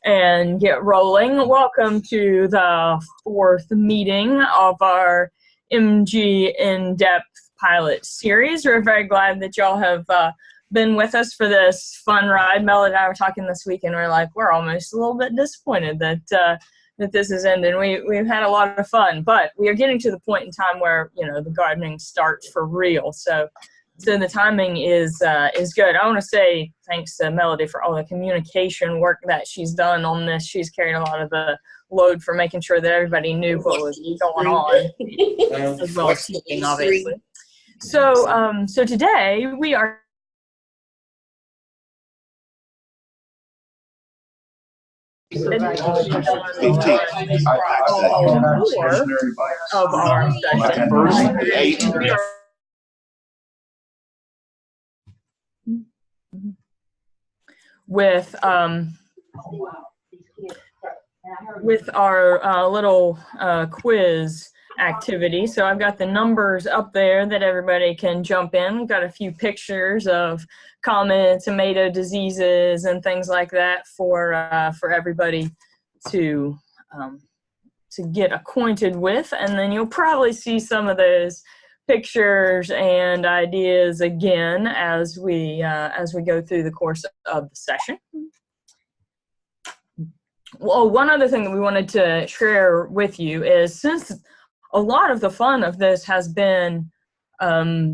and get rolling. Welcome to the fourth meeting of our MG In-Depth Pilot Series. We're very glad that y'all have been with us for this fun ride. Mel and I were talking this week, and we're like, we're almost a little bit disappointed that this is ending. We've had a lot of fun, but we are getting to the point in time where, you know, the gardening starts for real. So the timing is good. I want to say thanks to Melody for all the communication work that she's done on this. She's carried a lot of the load for making sure that everybody knew what was going on, as well as teaching, obviously. So today we are of our session. With our little quiz activity. So I've got the numbers up there that everybody can jump in. We've got a few pictures of common tomato diseases and things like that for everybody to get acquainted with, and then you'll probably see some of those pictures and ideas again as we go through the course of the session. Well, one other thing that we wanted to share with you is, since a lot of the fun of this has been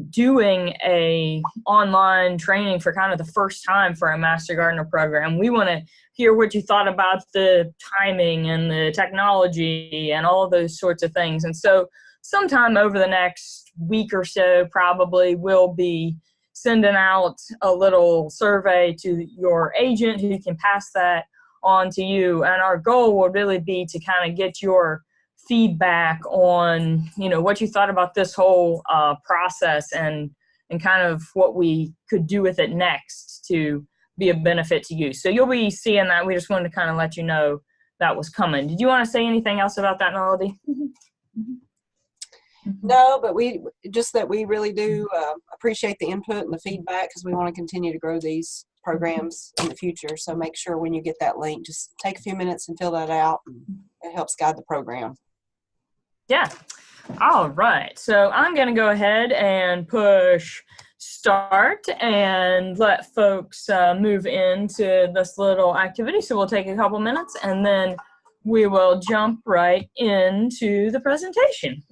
doing a online training for kind of the first time for a Master Gardener program, we want to hear what you thought about the timing and the technology and all of those sorts of things. And so sometime over the next week or so, probably, we'll be sending out a little survey to your agent who can pass that on to you. And our goal will really be to kind of get your feedback on, you know, what you thought about this whole process and kind of what we could do with it next to be a benefit to you. So you'll be seeing that. We just wanted to kind of let you know that was coming. Did you want to say anything else about that, Melody? No, but we really do appreciate the input and the feedback, because we want to continue to grow these programs in the future. So make sure when you get that link, just take a few minutes and fill that out. It helps guide the program. Yeah. All right. So I'm going to go ahead and push start and let folks move into this little activity. So we'll take a couple minutes and then we will jump right into the presentation.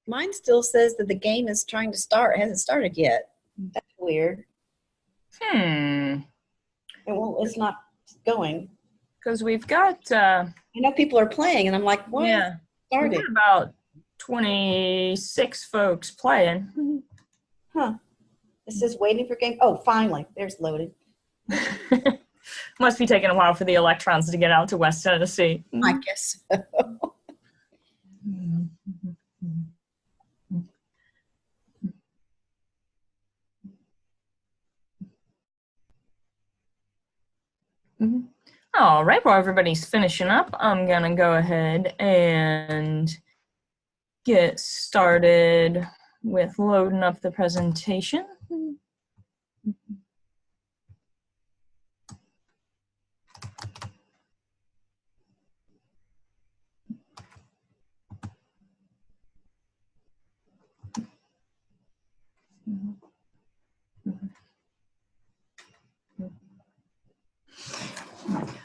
Mine still says that the game is trying to start. It hasn't started yet. That's weird. It's not going. Because we've got... I know people are playing, and I'm like, what? Yeah. We've got about 26 folks playing. Huh. It says waiting for game. Oh, finally. There's loaded. Must be taking a while for the electrons to get out to West Tennessee. I guess so. All right, while everybody's finishing up, I'm going to go ahead and get started with loading up the presentation.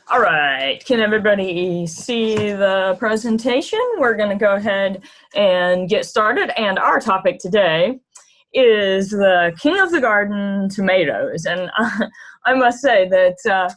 All right, can everybody see the presentation? We're going to go ahead and get started. And our topic today is the king of the garden, tomatoes. And I must say that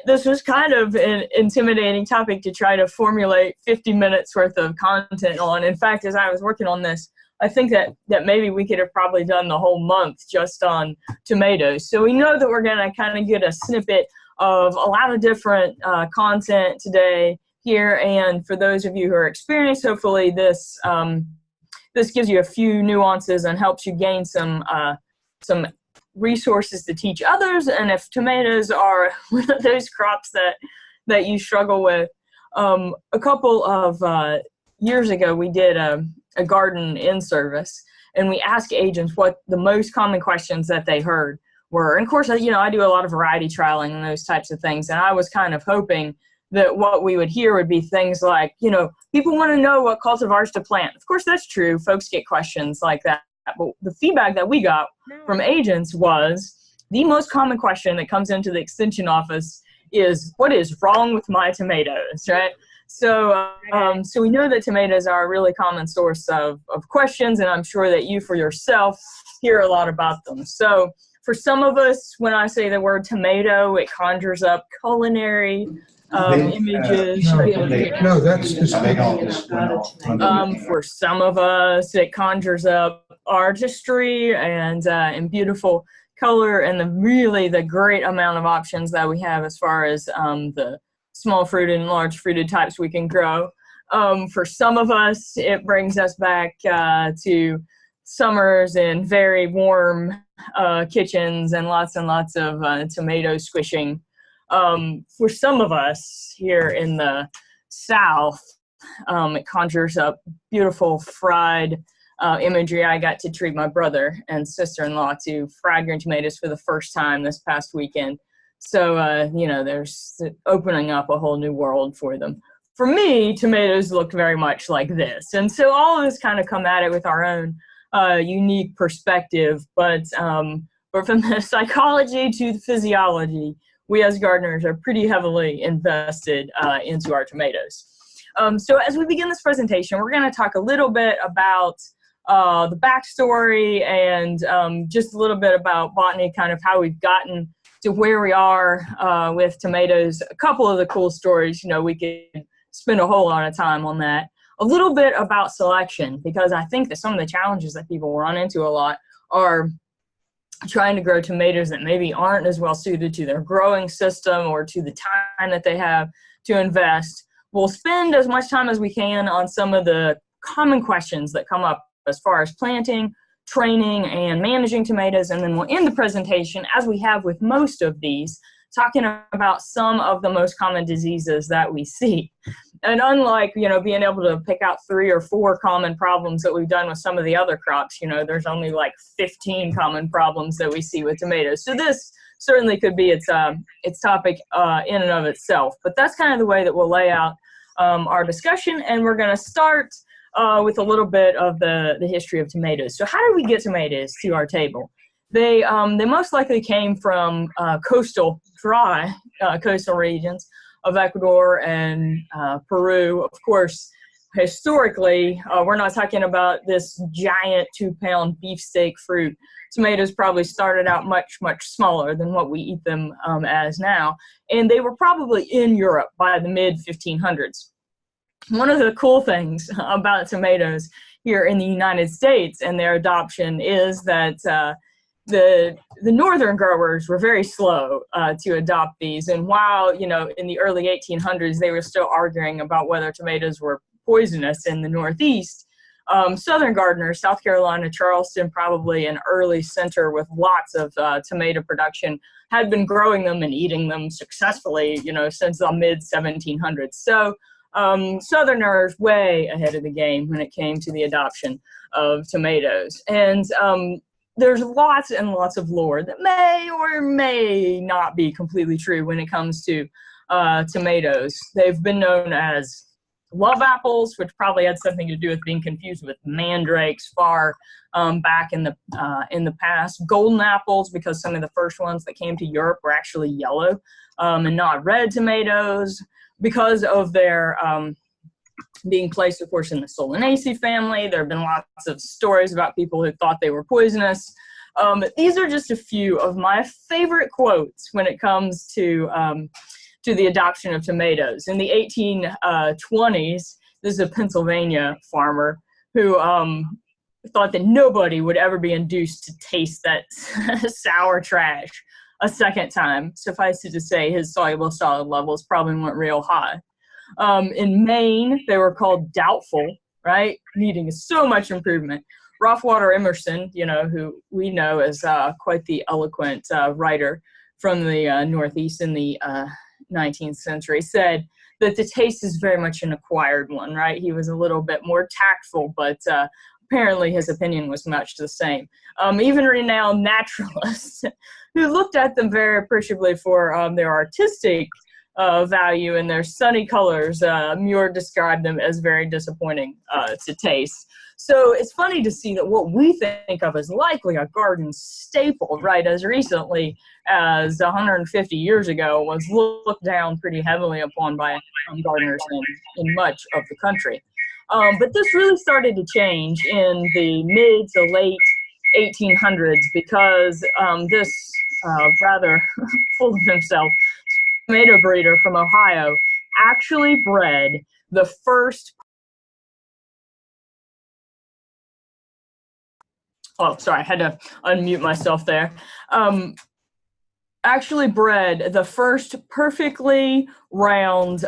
this was kind of an intimidating topic to try to formulate 50 minutes worth of content on. In fact, as I was working on this, I think that maybe we could have probably done the whole month just on tomatoes. So we know that we're going to kind of get a snippet of a lot of different content today here. And for those of you who are experienced, hopefully this gives you a few nuances and helps you gain some resources to teach others. And if tomatoes are one of those crops that you struggle with, a couple of years ago we did a garden in-service, and we asked agents what the most common questions that they heard were. And of course, I do a lot of variety trialing and those types of things, and I was kind of hoping that what we would hear would be things like, people want to know what cultivars to plant. Of course, that's true. Folks get questions like that. But the feedback that we got from agents was the most common question that comes into the extension office is, what is wrong with my tomatoes, right? So we know that tomatoes are a really common source of questions, and I'm sure that you for yourself hear a lot about them. So for some of us, when I say the word tomato, it conjures up culinary images. No, that's just for some of us, it conjures up artistry and beautiful color, and the great amount of options that we have as far as the small fruited and large fruited types we can grow. For some of us, it brings us back to summers and very warm kitchens and lots of tomato squishing. For some of us here in the South, it conjures up beautiful fried imagery. I got to treat my brother and sister-in-law to fried green tomatoes for the first time this past weekend. So, there's opening up a whole new world for them. For me, tomatoes look very much like this. And so all of us kind of come at it with our own unique perspective. But from the psychology to the physiology, we as gardeners are pretty heavily invested into our tomatoes. So as we begin this presentation, we're going to talk a little bit about the backstory and just a little bit about botany, kind of how we've gotten to where we are with tomatoes. A couple of the cool stories, we could spend a whole lot of time on that. A little bit about selection, because I think that some of the challenges that people run into a lot are trying to grow tomatoes that maybe aren't as well suited to their growing system or to the time that they have to invest. We'll spend as much time as we can on some of the common questions that come up as far as planting, training, and managing tomatoes, and then we'll end the presentation, as we have with most of these, talking about some of the most common diseases that we see. And unlike, being able to pick out 3 or 4 common problems that we've done with some of the other crops, there's only like 15 common problems that we see with tomatoes. So this certainly could be its topic in and of itself. But that's kind of the way that we'll lay out our discussion, and we're going to start with a little bit of the history of tomatoes. So how did we get tomatoes to our table? They most likely came from dry coastal regions of Ecuador and Peru. Of course, historically, we're not talking about this giant 2-pound beefsteak fruit. Tomatoes probably started out much, much smaller than what we eat them as now. And they were probably in Europe by the mid-1500s. One of the cool things about tomatoes here in the United States and their adoption is that the northern growers were very slow to adopt these. And while, in the early 1800s, they were still arguing about whether tomatoes were poisonous in the Northeast, southern gardeners, South Carolina, Charleston, probably an early center with lots of tomato production, had been growing them and eating them successfully, since the mid-1700s. So Southerners way ahead of the game when it came to the adoption of tomatoes. And there's lots and lots of lore that may or may not be completely true when it comes to tomatoes. They've been known as love apples, which probably had something to do with being confused with mandrakes far back in the past. Golden apples, because some of the first ones that came to Europe were actually yellow and not red tomatoes, because of their being placed, of course, in the Solanaceae family. There have been lots of stories about people who thought they were poisonous. These are just a few of my favorite quotes when it comes to the adoption of tomatoes. In the 1820s, this is a Pennsylvania farmer who thought that nobody would ever be induced to taste that sour trash a second time. Suffice it to say, his soluble solid levels probably went real high. In Maine, they were called doubtful, right? Needing so much improvement. Rothwater Emerson, who we know as quite the eloquent writer from the Northeast in the 19th century, said that the taste is very much an acquired one, right? He was a little bit more tactful, but apparently his opinion was much the same. Even renowned naturalists who looked at them very appreciably for their artistic value and their sunny colors, Muir described them as very disappointing to taste. So it's funny to see that what we think of as likely a garden staple, right, as recently as 150 years ago, was looked down pretty heavily upon by gardeners in much of the country. But this really started to change in the mid to late 1800s because this rather full of himself tomato breeder from Ohio actually bred the first I had to unmute myself there. Actually bred the first perfectly round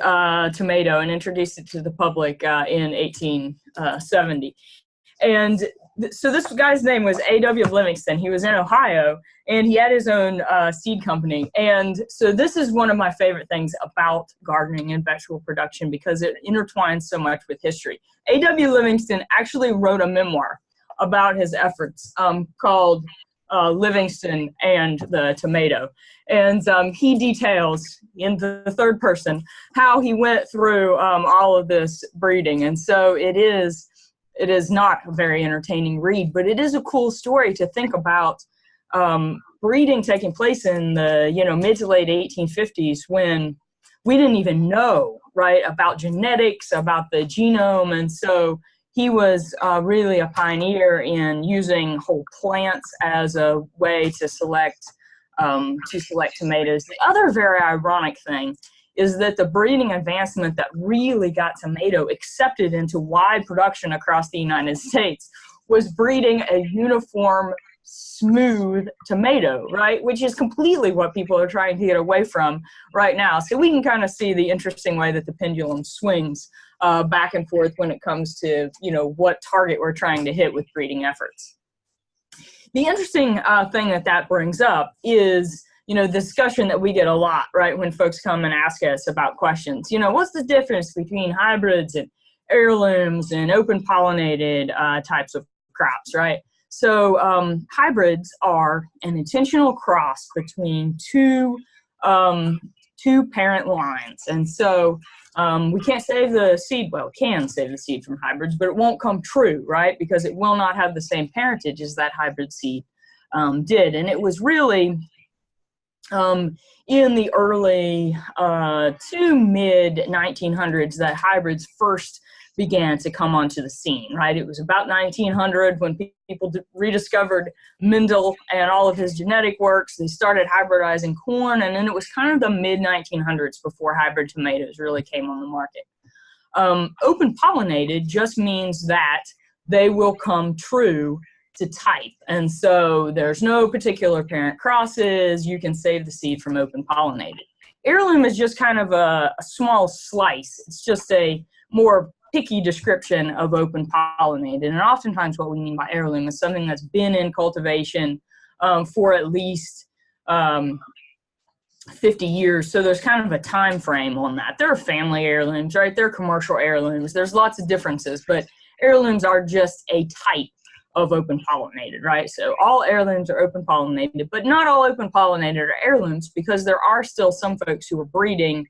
tomato and introduced it to the public in 1870. And so this guy's name was A.W. Livingston. He was in Ohio, and he had his own seed company. And so this is one of my favorite things about gardening and vegetable production because it intertwines so much with history. A.W. Livingston actually wrote a memoir about his efforts called Livingston and the Tomato. And he details in the third person how he went through all of this breeding. And so it is not a very entertaining read, but it is a cool story to think about breeding taking place in the mid to late 1850s when we didn't even know, right, about genetics, about the genome. And so he was really a pioneer in using whole plants as a way to select tomatoes. The other very ironic thing is that the breeding advancement that really got tomato accepted into wide production across the United States was breeding a uniform, smooth tomato, right? Which is completely what people are trying to get away from right now. So we can kind of see the interesting way that the pendulum swings back and forth when it comes to, what target we're trying to hit with breeding efforts. The interesting thing that brings up is, the discussion that we get a lot, right, when folks come and ask us about questions. What's the difference between hybrids and heirlooms and open pollinated types of crops, right? So hybrids are an intentional cross between two parent lines. And so we can't save the seed. Well, we can save the seed from hybrids, but it won't come true, right? Because it will not have the same parentage as that hybrid seed did. And it was really in the early to mid 1900s that hybrids first began to come onto the scene, right? It was about 1900 when people rediscovered Mendel and all of his genetic works. They started hybridizing corn, and then it was kind of the mid 1900s before hybrid tomatoes really came on the market. Open pollinated just means that they will come true to type. And so there's no particular parent crosses. You can save the seed from open pollinated. Heirloom is just kind of a small slice. It's just a more picky description of open pollinated. And oftentimes what we mean by heirloom is something that's been in cultivation for at least 50 years. So there's kind of a time frame on that. There are family heirlooms, right? There are commercial heirlooms. There's lots of differences, but heirlooms are just a type of open pollinated, right? So all heirlooms are open pollinated, but not all open pollinated are heirlooms because there are still some folks who are breeding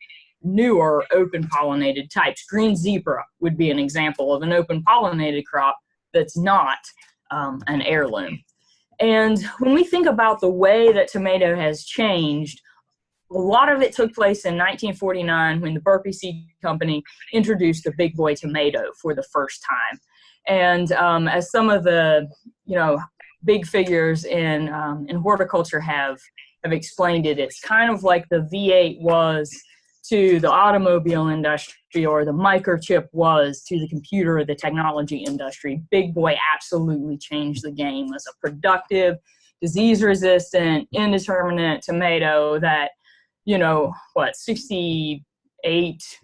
newer open pollinated types. Green zebra would be an example of an open pollinated crop that's not an heirloom. And when we think about the way that tomato has changed, a lot of it took place in 1949 when the Burpee Seed Company introduced the big boy tomato for the first time. And as some of the, big figures in horticulture have explained it, it's kind of like the V8 was to the automobile industry, or the microchip was to the computer or the technology industry. Big boy absolutely changed the game as a productive, disease-resistant, indeterminate tomato that, 68,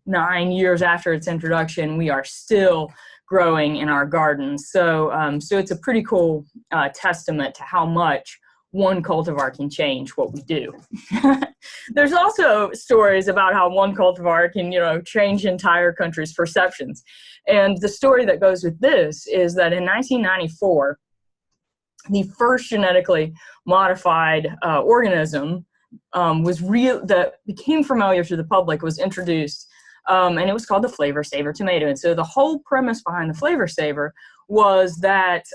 9 years after its introduction, we are still growing in our gardens. So it's a pretty cool testament to how much one cultivar can change what we do. There's also stories about how one cultivar can, change entire countries' perceptions. And the story that goes with this is that in 1994, the first genetically modified organism that became familiar to the public was introduced, and it was called the flavor saver tomato. And so the whole premise behind the flavor saver was that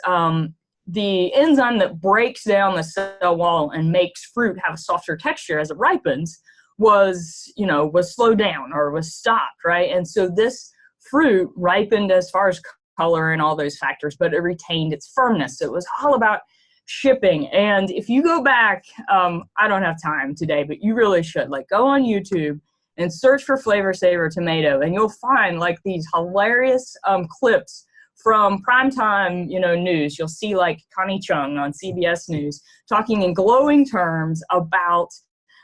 the enzyme that breaks down the cell wall and makes fruit have a softer texture as it ripens was slowed down or was stopped, right? And so this fruit ripened as far as color and all those factors, but it retained its firmness. So it was all about shipping. And if you go back, I don't have time today, but you really should, go on YouTube and search for flavor saver tomato, and you'll find these hilarious clips from primetime, news. You'll see Connie Chung on CBS News talking in glowing terms about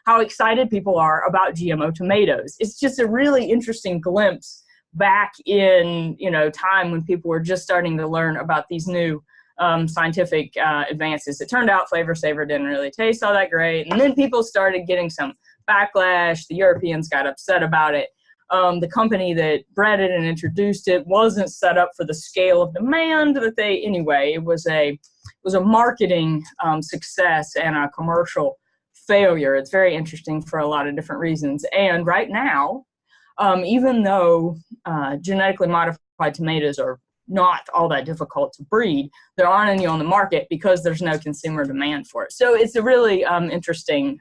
how excited people are about GMO tomatoes. It's just a really interesting glimpse back in, time when people were just starting to learn about these new scientific advances. It turned out flavor saver didn't really taste all that great, and then people started getting some backlash. The Europeans got upset about it. The company that bred it and introduced it wasn't set up for the scale of demand that anyway, it was a marketing success and a commercial failure. It's very interesting for a lot of different reasons. And right now, even though genetically modified tomatoes are not all that difficult to breed, there aren't any on the market because there's no consumer demand for it. So it's a really interesting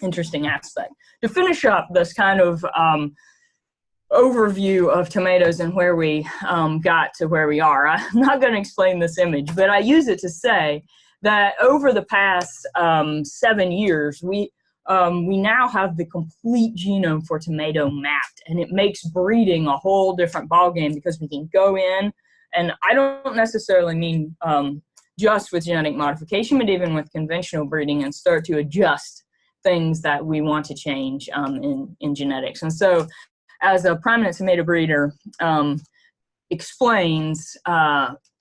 aspect. To finish up this kind of overview of tomatoes and where we got to where we are, I'm not going to explain this image, but I use it to say that over the past 7 years, we now have the complete genome for tomato mapped, and it makes breeding a whole different ballgame because we can go in, and I don't necessarily mean just with genetic modification, but even with conventional breeding, and start to adjust things that we want to change in genetics. And so as a prominent tomato breeder explains,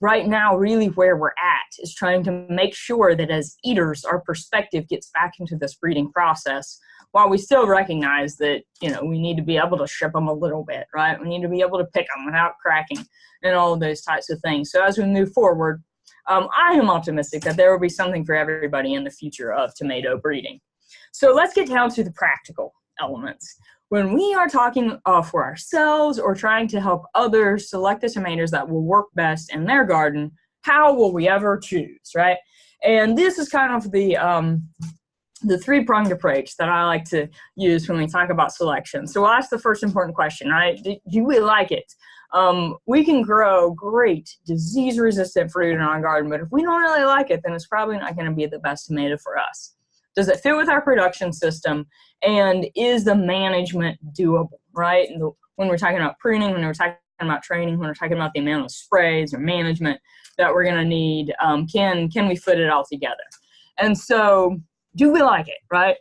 right now really where we're at is trying to make sure that as eaters, our perspective gets back into this breeding process, while we still recognize that, we need to be able to ship them a little bit, right? We need to be able to pick them without cracking and all of those types of things. So as we move forward, I am optimistic that there will be something for everybody in the future of tomato breeding. So let's get down to the practical elements. When we are talking for ourselves or trying to help others select the tomatoes that will work best in their garden, how will we ever choose, right? And this is kind of the three-pronged approach that I like to use when we talk about selection. So we'll ask the first important question, right? Do we like it? We can grow great disease-resistant fruit in our garden, but if we don't really like it, then it's probably not going to be the best tomato for us. Does it fit with our production system? And is the management doable, right? And when we're talking about pruning, when we're talking about training, when we're talking about the amount of sprays or management that we're going to need, can we fit it all together? And so, do we like it, right?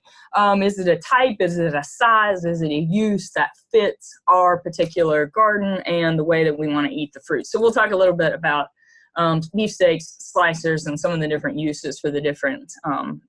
Is it a type? Is it a size? Is it a use that fits our particular garden and the way that we want to eat the fruit? So we'll talk a little bit about beefsteaks, slicers, and some of the different uses for the different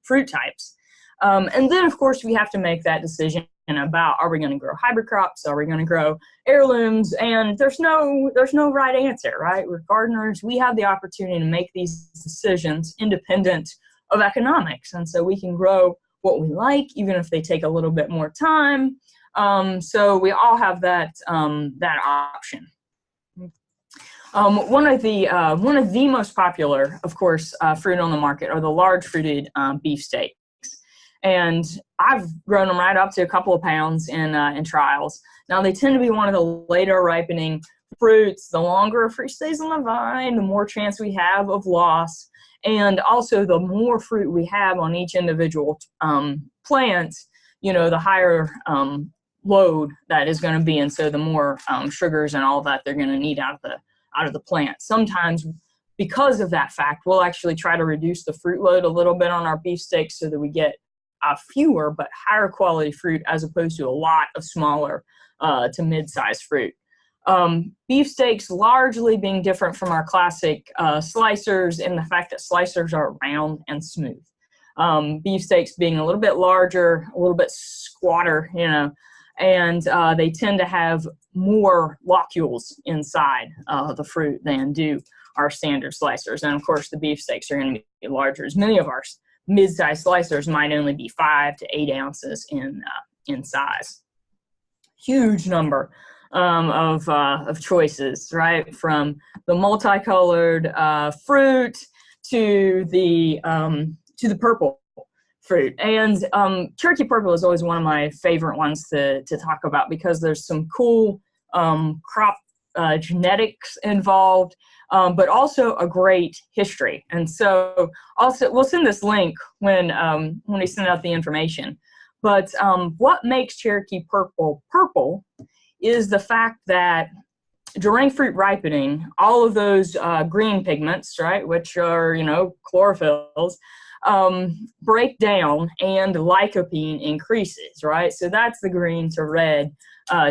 fruit types. And then, of course, we have to make that decision about, are we going to grow hybrid crops? Are we going to grow heirlooms? And there's no right answer, right? We're gardeners. We have the opportunity to make these decisions independent of economics. And so we can grow what we like, even if they take a little bit more time. So we all have that that option. One of the most popular, of course, fruit on the market are the large fruited beefsteaks, and I've grown them right up to a couple of pounds in trials. Now they tend to be one of the later ripening fruits. The longer a fruit stays on the vine, the more chance we have of loss, and also the more fruit we have on each individual plant, the higher load that is going to be, and so the more sugars and all that they're going to need out of the plant. Sometimes, because of that fact, we'll actually try to reduce the fruit load a little bit on our beefsteaks so that we get fewer but higher quality fruit, as opposed to a lot of smaller to mid-sized fruit. Beefsteaks largely being different from our classic slicers in the fact that slicers are round and smooth. Beefsteaks being a little bit larger, a little bit squatter, and they tend to have more locules inside the fruit than do our standard slicers. And of course, the beefsteaks are going to be larger, as many of our mid-sized slicers might only be 5 to 8 ounces in size. Huge number of choices, right? From the multicolored fruit to the purple fruit. And Cherokee Purple is always one of my favorite ones to talk about, because there's some cool crop genetics involved, but also a great history. And so also we'll send this link when we send out the information. But what makes Cherokee Purple purple is the fact that during fruit ripening, all of those green pigments, right, which are, chlorophylls, break down and lycopene increases, right? So that's the green to red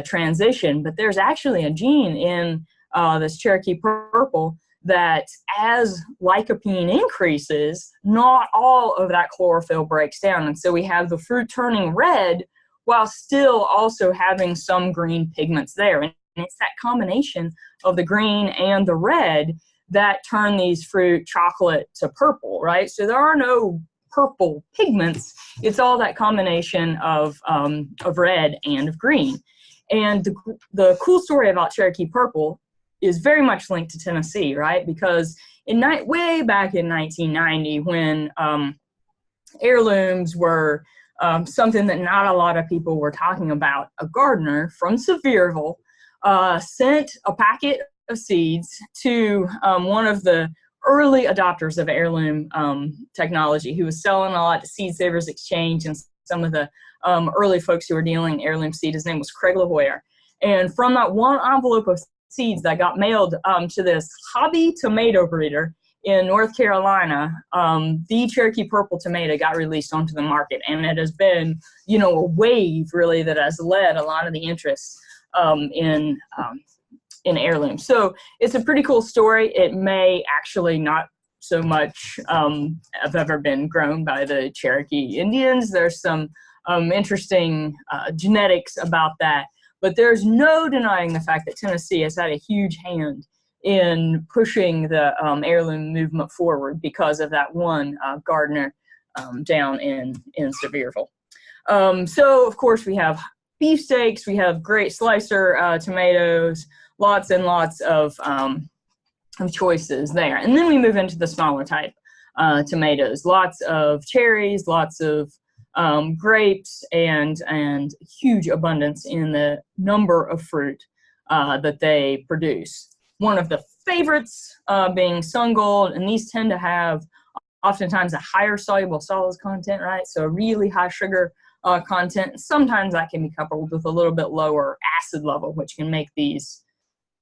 transition. But there's actually a gene in this Cherokee Purple that as lycopene increases, not all of that chlorophyll breaks down. And so we have the fruit turning red while still also having some green pigments there. And it's that combination of the green and the red that turn these fruit chocolate to purple, right? So there are no purple pigments. It's all that combination of red and of green. And the cool story about Cherokee Purple is very much linked to Tennessee, right? Because way back in 1990, when heirlooms were something that not a lot of people were talking about, a gardener from Sevierville sent a packet of seeds to one of the early adopters of heirloom technology, who was selling a lot to Seed Savers Exchange and some of the early folks who were dealing heirloom seed. His name was Craig LaHoyer. And from that one envelope of seeds that got mailed to this hobby tomato breeder in North Carolina, the Cherokee Purple tomato got released onto the market. And it has been, a wave really that has led a lot of the interest in heirlooms. So it's a pretty cool story. It may actually not so much have ever been grown by the Cherokee Indians. There's some interesting genetics about that. But there's no denying the fact that Tennessee has had a huge hand in pushing the heirloom movement forward because of that one gardener down in Sevierville. So, of course, we have beefsteaks, we have great slicer tomatoes, lots and lots of choices there. And then we move into the smaller type tomatoes, lots of cherries, lots of grapes, and huge abundance in the number of fruit that they produce. One of the favorites being Sun Gold, and these tend to have oftentimes a higher soluble solids content, right? So a really high sugar content. Sometimes that can be coupled with a little bit lower acid level, which can make these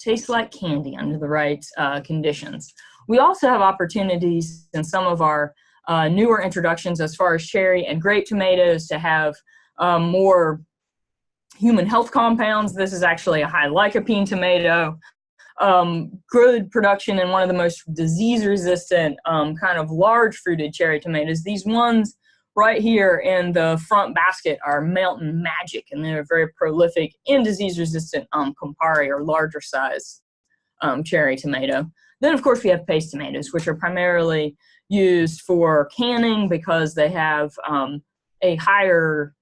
taste like candy under the right conditions. We also have opportunities in some of our newer introductions as far as cherry and grape tomatoes to have more human health compounds. This is actually a high lycopene tomato. Good production in one of the most disease-resistant kind of large fruited cherry tomatoes. These ones right here in the front basket are Mountain Magic, and they're very prolific in disease-resistant Campari, or larger size cherry tomato. Then, of course, we have paste tomatoes, which are primarily used for canning because they have a higher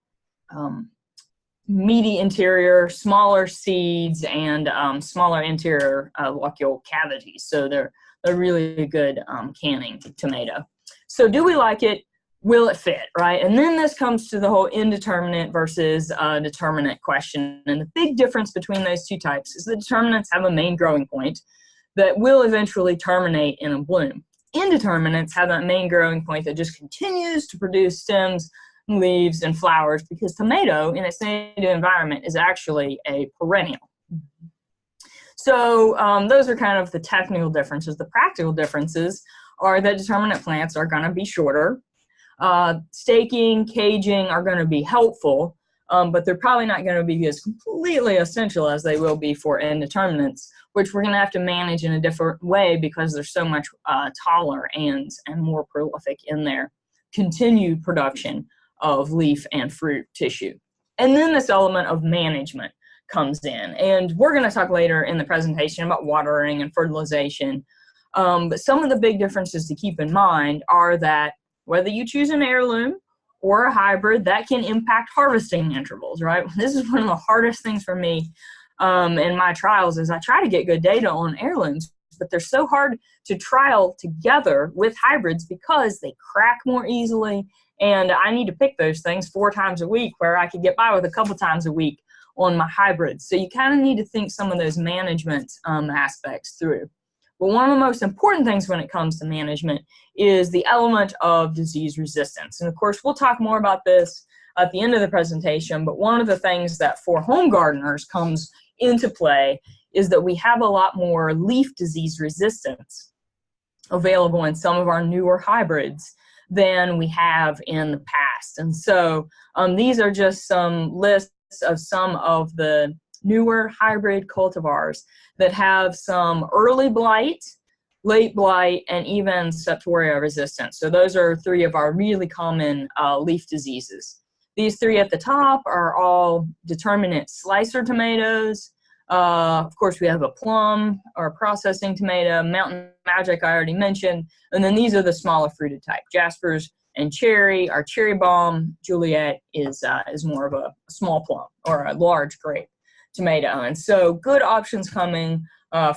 meaty interior, smaller seeds, and smaller interior loculal cavities. So they're really a good canning tomato. So do we like it? Will it fit, right? And then this comes to the whole indeterminate versus determinate question. And the big difference between those two types is the determinants have a main growing point that will eventually terminate in a bloom. Indeterminates have that main growing point that just continues to produce stems, leaves, and flowers, because tomato in its native environment is actually a perennial. So those are kind of the technical differences. The practical differences are that determinate plants are going to be shorter. Staking, caging are going to be helpful, but they're probably not going to be as completely essential as they will be for indeterminates, which we're going to have to manage in a different way because they're so much taller and more prolific in their continued production of leaf and fruit tissue. And then this element of management comes in. And we're going to talk later in the presentation about watering and fertilization. But some of the big differences to keep in mind are that whether you choose an heirloom or a hybrid, that can impact harvesting intervals, right? This is one of the hardest things for me in my trials is I try to get good data on heirlooms, but they're so hard to trial together with hybrids because they crack more easily, and I need to pick those things 4 times a week where I could get by with a couple times a week on my hybrids. So you kind of need to think some of those management aspects through. But one of the most important things when it comes to management is the element of disease resistance. And of course, we'll talk more about this at the end of the presentation, but one of the things that for home gardeners comes into play is that we have a lot more leaf disease resistance available in some of our newer hybrids than we have in the past. And so these are just some lists of some of the newer hybrid cultivars that have some early blight, late blight, and even septoria resistance. So those are 3 of our really common leaf diseases. These 3 at the top are all determinate slicer tomatoes. Of course, we have a plum or a processing tomato, Mountain Magic I already mentioned, and then these are the smaller fruited type, Jaspers and cherry. Our cherry bomb, Juliet, is more of a small plum or a large grape tomato. And so good options coming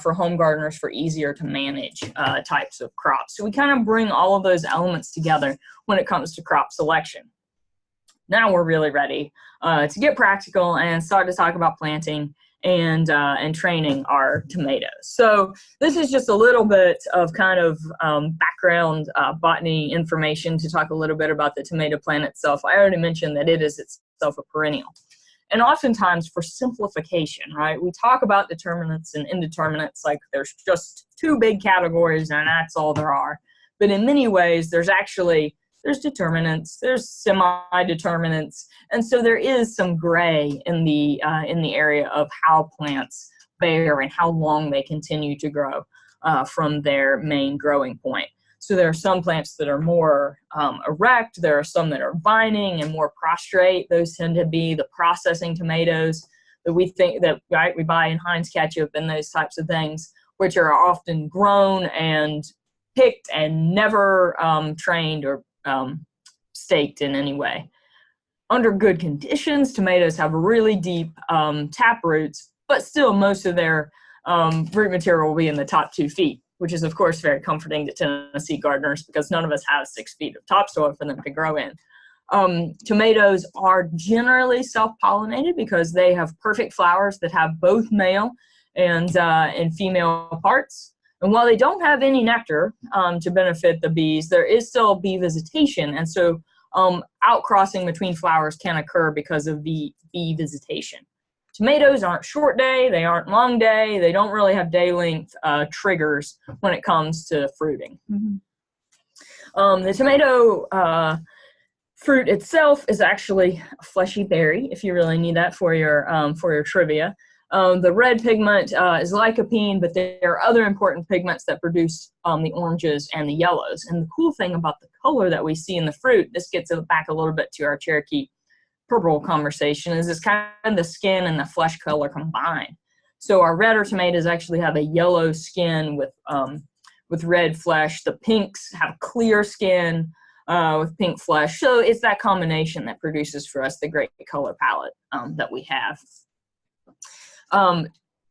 for home gardeners for easier to manage types of crops. So we kind of bring all of those elements together when it comes to crop selection. Now we're really ready to get practical and start to talk about planting and training our tomatoes. So this is just a little bit of kind of background botany information to talk a little bit about the tomato plant itself. I already mentioned that it is itself a perennial. And oftentimes for simplification, right, we talk about determinants and indeterminates like there's just 2 big categories and that's all there are. But in many ways, there's determinants, there's semi-determinants, and so there is some gray in the area of how plants bear and how long they continue to grow from their main growing point. So there are some plants that are more erect, there are some that are vining and more prostrate. Those tend to be the processing tomatoes that we think that we buy in Heinz ketchup and those types of things, which are often grown and picked and never trained or staked in any way. Under good conditions, tomatoes have really deep tap roots, but still most of their root material will be in the top 2 feet, which is of course very comforting to Tennessee gardeners because none of us have 6 feet of topsoil for them to grow in. Tomatoes are generally self-pollinated because they have perfect flowers that have both male and female parts. And while they don't have any nectar to benefit the bees, there is still bee visitation. And so outcrossing between flowers can occur because of the bee visitation. Tomatoes aren't short day, they aren't long day, they don't really have day length triggers when it comes to fruiting. Mm-hmm. The tomato fruit itself is actually a fleshy berry, if you really need that for your trivia. The red pigment is lycopene, but there are other important pigments that produce the oranges and the yellows. And the cool thing about the color that we see in the fruit, this gets back a little bit to our Cherokee purple conversation, is it's kind of the skin and the flesh color combined. So our redder tomatoes actually have a yellow skin with red flesh. The pinks have clear skin. with pink flesh. So it's that combination that produces for us the great color palette that we have.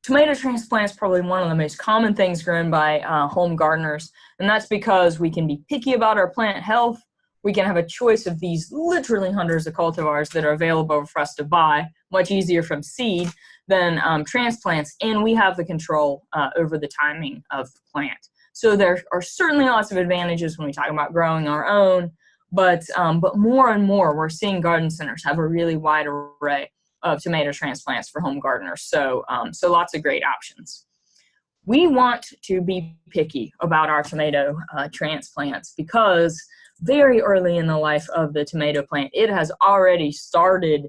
Tomato transplant is probably one of the most common things grown by home gardeners, and that's because we can be picky about our plant health. We can have a choice of these literally hundreds of cultivars that are available for us to buy, much easier from seed than transplants, and we have the control over the timing of the plant. So there are certainly lots of advantages when we talk about growing our own, but more and more we're seeing garden centers have a really wide array of tomato transplants for home gardeners. So lots of great options. We want to be picky about our tomato transplants because very early in the life of the tomato plant, it has already started,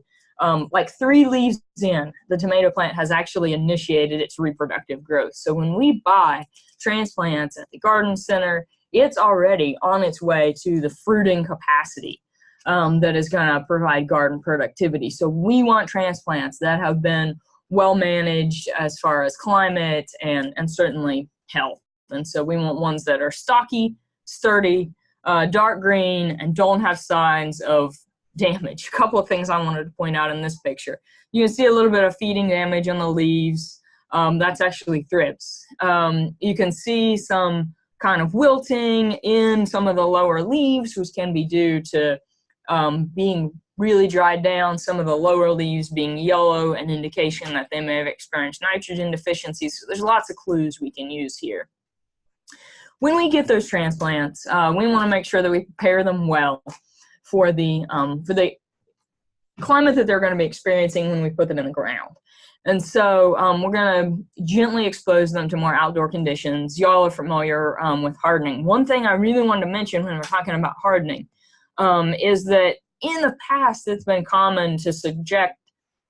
like 3 leaves in, the tomato plant has actually initiated its reproductive growth. So when we buy transplants at the garden center, it's already on its way to the fruiting capacity that is going to provide garden productivity. So we want transplants that have been well managed as far as climate and certainly health. And so we want ones that are stocky, sturdy, dark green, and don't have signs of damage. A couple of things I wanted to point out in this picture. You can see a little bit of feeding damage on the leaves. That's actually thrips. You can see some kind of wilting in some of the lower leaves, which can be due to being really dried down, some of the lower leaves being yellow, an indication that they may have experienced nitrogen deficiencies. So there's lots of clues we can use here. When we get those transplants, we want to make sure that we prepare them well for the climate that they're going to be experiencing when we put them in the ground. And so we're going to gently expose them to more outdoor conditions. Y'all are familiar with hardening. One thing I really wanted to mention when we're talking about hardening is that in the past, it's been common to subject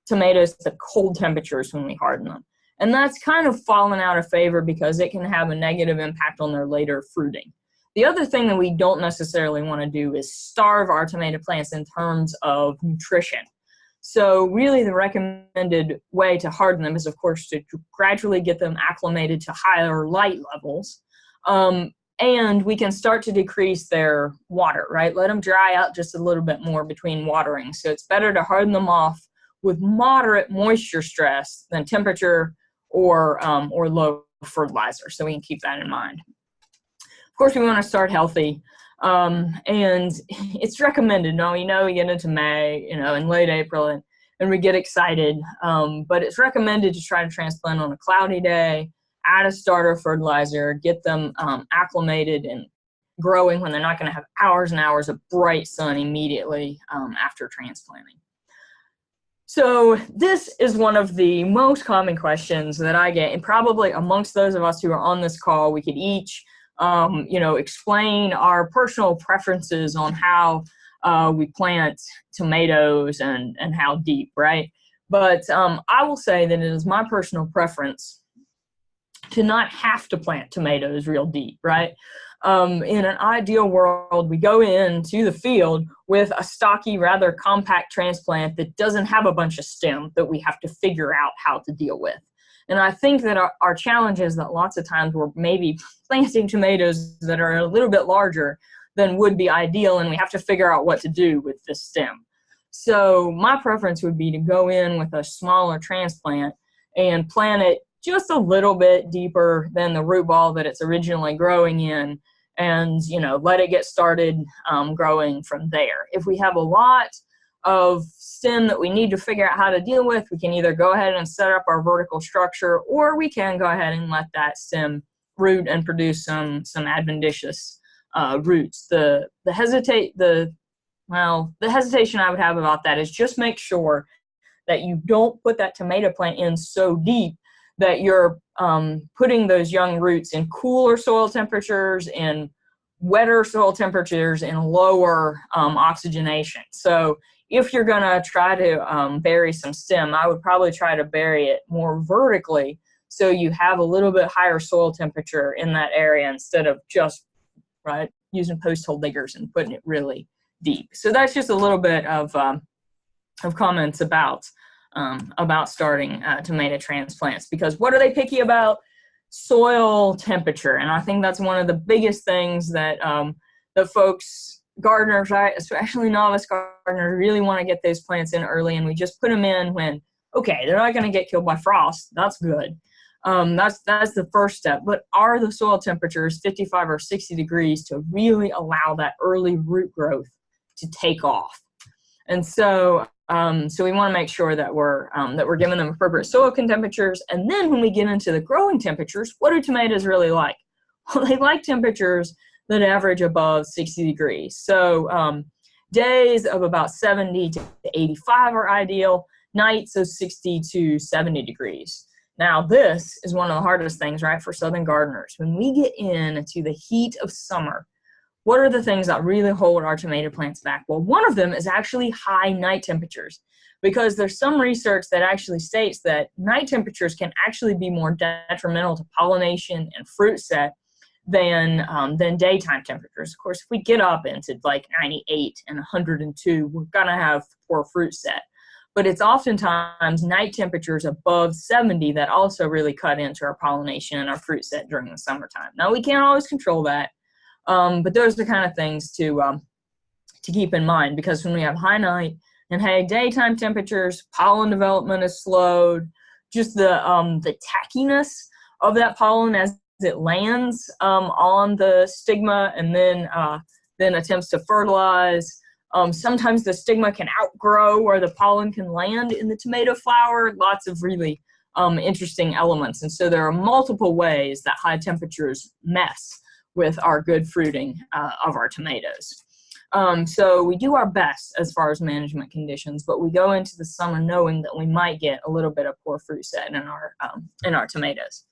tomatoes to cold temperatures when we harden them. And that's kind of fallen out of favor because it can have a negative impact on their later fruiting. The other thing that we don't necessarily want to do is starve our tomato plants in terms of nutrition. So really the recommended way to harden them is, of course, to gradually get them acclimated to higher light levels. And we can start to decrease their water, right? Let them dry out just a little bit more between watering. So it's better to harden them off with moderate moisture stress than temperature or low fertilizer. So we can keep that in mind. Of course, we want to start healthy. And it's recommended, we get into May, in late April, and we get excited. But it's recommended to try to transplant on a cloudy day, add a starter fertilizer, get them acclimated and growing when they're not going to have hours and hours of bright sun immediately after transplanting. So this is one of the most common questions that I get, and probably amongst those of us who are on this call, we could each explain our personal preferences on how we plant tomatoes and how deep, right? But I will say that it is my personal preference to not have to plant tomatoes real deep, right? In an ideal world, we go into the field with a stocky, rather compact transplant that doesn't have a bunch of stem that we have to figure out how to deal with. And I think that our challenge is that lots of times we're maybe planting tomatoes that are a little bit larger than would be ideal, and we have to figure out what to do with this stem. So my preference would be to go in with a smaller transplant and plant it just a little bit deeper than the root ball that it's originally growing in, and let it get started growing from there. If we have a lot of stem that we need to figure out how to deal with, we can either go ahead and set up our vertical structure, or we can go ahead and let that stem root and produce some adventitious roots. The hesitation I would have about that is just make sure that you don't put that tomato plant in so deep that you're putting those young roots in cooler soil temperatures, in wetter soil temperatures, and lower oxygenation. So if you're going to try to bury some stem, I would probably try to bury it more vertically so you have a little bit higher soil temperature in that area instead of just using post hole diggers and putting it really deep. So that's just a little bit of comments about starting tomato transplants, because what are they picky about? Soil temperature. And I think that's one of the biggest things that the folks gardeners, right, especially novice gardeners, really want to get those plants in early, and we just put them in when, okay, they're not going to get killed by frost. That's good. That's the first step. But are the soil temperatures 55 or 60 degrees to really allow that early root growth to take off? And so so we want to make sure that we're giving them appropriate soil temperatures. And then when we get into the growing temperatures, what do tomatoes really like? Well, they like temperatures that average above 60 degrees. So days of about 70 to 85 are ideal, nights of 60 to 70 degrees. Now, this is one of the hardest things, right, for southern gardeners. When we get into the heat of summer, what are the things that really hold our tomato plants back? Well, one of them is actually high night temperatures, because there's some research that actually states that night temperatures can actually be more detrimental to pollination and fruit set than daytime temperatures. Of course, if we get up into like 98 and 102, we're gonna have poor fruit set. But it's oftentimes night temperatures above 70 that also really cut into our pollination and our fruit set during the summertime. Now, we can't always control that, but those are the kind of things to keep in mind, because when we have high night and high daytime temperatures, pollen development is slowed. Just the tackiness of that pollen as it lands on the stigma and then attempts to fertilize. Sometimes the stigma can outgrow where the pollen can land in the tomato flower. Lots of really interesting elements. And so there are multiple ways that high temperatures mess with our good fruiting of our tomatoes. So we do our best as far as management conditions, but we go into the summer knowing that we might get a little bit of poor fruit set in our tomatoes.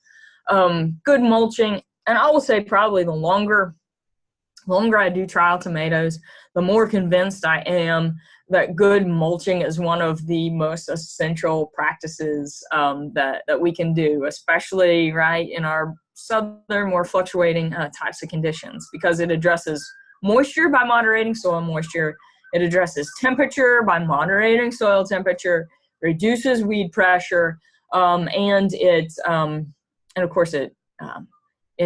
Good mulching, and I will say probably the longer I do trial tomatoes, the more convinced I am that good mulching is one of the most essential practices that we can do, especially right in our southern, more fluctuating types of conditions, because it addresses moisture by moderating soil moisture. It addresses temperature by moderating soil temperature, reduces weed pressure, and of course it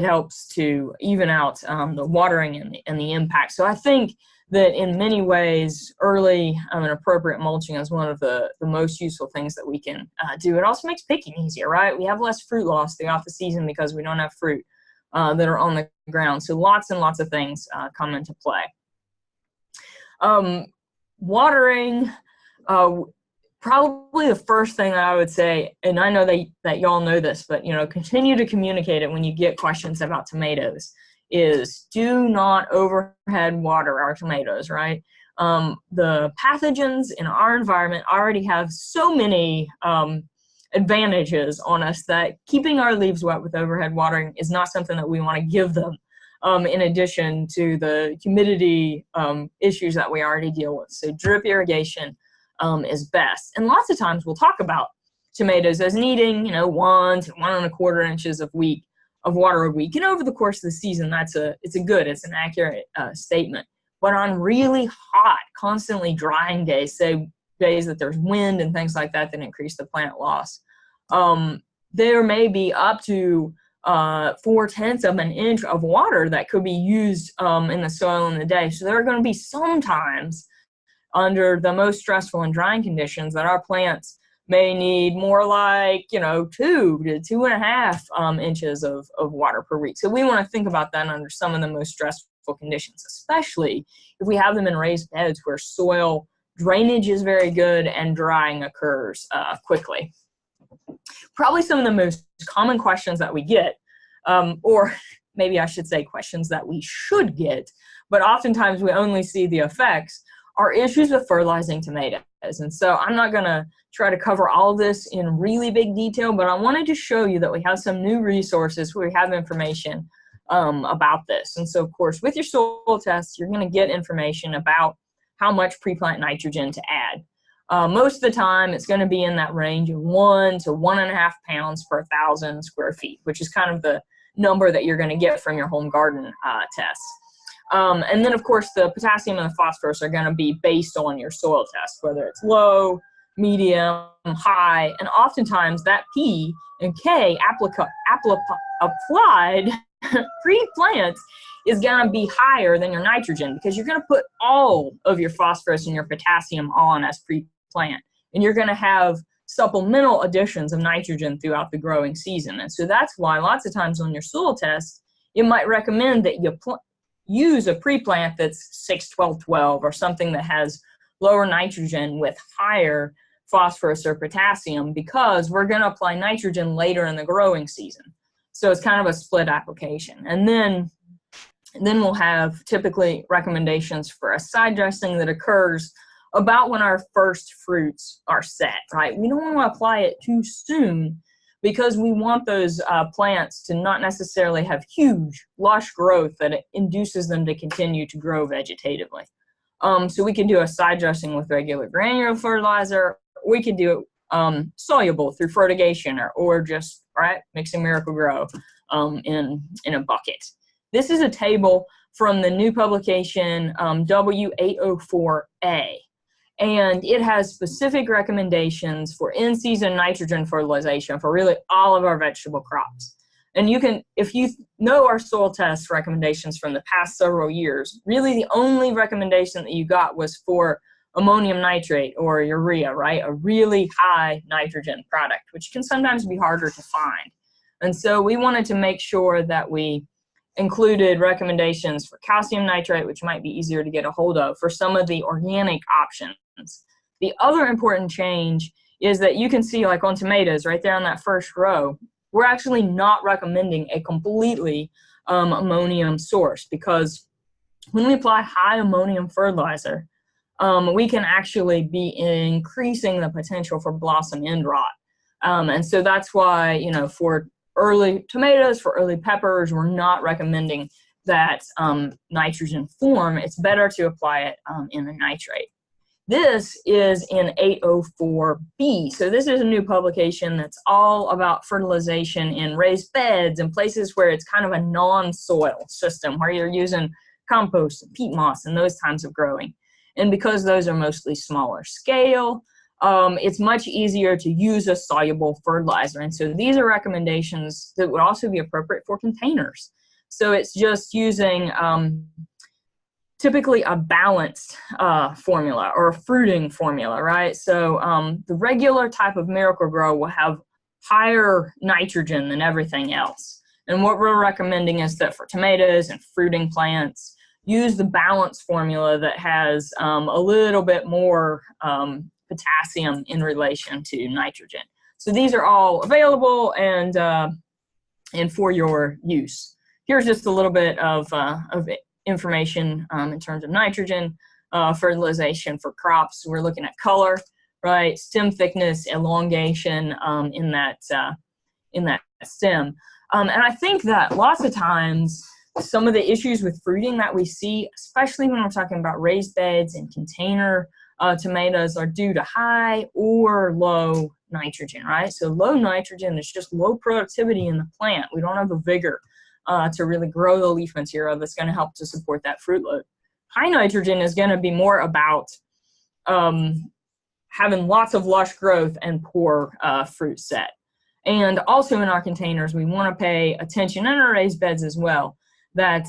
helps to even out the watering and the impact. So I think that in many ways, early and appropriate mulching is one of the most useful things that we can do. It also makes picking easier, right? We have less fruit loss throughout the season because we don't have fruit that are on the ground. So lots and lots of things come into play. Watering, probably the first thing that I would say, and I know that y'all know this, but continue to communicate it when you get questions about tomatoes, is do not overhead water our tomatoes, right? The pathogens in our environment already have so many advantages on us that keeping our leaves wet with overhead watering is not something that we want to give them, in addition to the humidity issues that we already deal with. So drip irrigation is best. And lots of times we'll talk about tomatoes as needing 1 to 1.25 inches of water a week. And over the course of the season, it's an accurate statement. But on really hot, constantly drying days, say days that there's wind and things like that increase the plant loss, there may be up to 0.4 of an inch of water that could be used in the soil in the day. So there are going to be some times under the most stressful and drying conditions that our plants may need more like 2 to 2.5 inches of water per week. So we want to think about that under some of the most stressful conditions, especially if we have them in raised beds where soil drainage is very good and drying occurs quickly. Probably some of the most common questions that we get, or maybe I should say questions that we should get, but oftentimes we only see the effects, are issues with fertilizing tomatoes. And so I'm not going to try to cover all of this in really big detail, but I wanted to show you that we have some new resources where we have information about this. And so, of course, with your soil tests, you're going to get information about how much pre-plant nitrogen to add. Most of the time, it's going to be in that range of 1 to 1.5 pounds per 1,000 square feet, which is kind of the number that you're going to get from your home garden tests. And then, of course, the potassium and the phosphorus are going to be based on your soil test, whether it's low, medium, high, and oftentimes that P and K applied pre-plant is going to be higher than your nitrogen, because you're going to put all of your phosphorus and your potassium on as pre-plant, and you're going to have supplemental additions of nitrogen throughout the growing season. And so that's why lots of times on your soil test, it might recommend that you use a pre-plant that's 6-12-12 or something that has lower nitrogen with higher phosphorus or potassium, because we're going to apply nitrogen later in the growing season. So it's kind of a split application. And then we'll have typically recommendations for a side dressing that occurs about when our first fruits are set, right? We don't want to apply it too soon, because we want those plants to not necessarily have huge, lush growth that it induces them to continue to grow vegetatively. So we can do a side dressing with regular granular fertilizer. We can do it soluble through fertigation, or just, right, mixing Miracle-Gro in a bucket. This is a table from the new publication W804A, and it has specific recommendations for in-season nitrogen fertilization for really all of our vegetable crops. And you can, if you know our soil test recommendations from the past several years, really the only recommendation that you got was for ammonium nitrate or urea, right? A really high nitrogen product, which can sometimes be harder to find. And so we wanted to make sure that we included recommendations for calcium nitrate, which might be easier to get a hold of, for some of the organic options. The other important change is that you can see, like on tomatoes, right there on that first row, we're actually not recommending a completely ammonium source, because when we apply high ammonium fertilizer, we can actually be increasing the potential for blossom end rot. And so that's why, you know, for early tomatoes, for early peppers, we're not recommending that nitrogen form. It's better to apply it in a nitrate. This is in 804B. So this is a new publication that's all about fertilization in raised beds and places where it's kind of a non-soil system, where you're using compost and peat moss and those kinds of growing. And because those are mostly smaller scale, it's much easier to use a soluble fertilizer. And so these are recommendations that would also be appropriate for containers. So it's just using typically a balanced formula or a fruiting formula, right? So the regular type of Miracle-Gro will have higher nitrogen than everything else. And what we're recommending is that for tomatoes and fruiting plants, use the balanced formula that has a little bit more potassium in relation to nitrogen. So these are all available and for your use. Here's just a little bit of information in terms of nitrogen fertilization for crops. We're looking at color, right? Stem thickness, elongation in that stem. And I think that lots of times some of the issues with fruiting that we see, especially when we're talking about raised beds and container tomatoes, are due to high or low nitrogen, right? So low nitrogen is just low productivity in the plant. We don't have the vigor to really grow the leaf material that's going to help to support that fruit load. High nitrogen is going to be more about having lots of lush growth and poor fruit set. And also in our containers, we want to pay attention, in our raised beds as well, that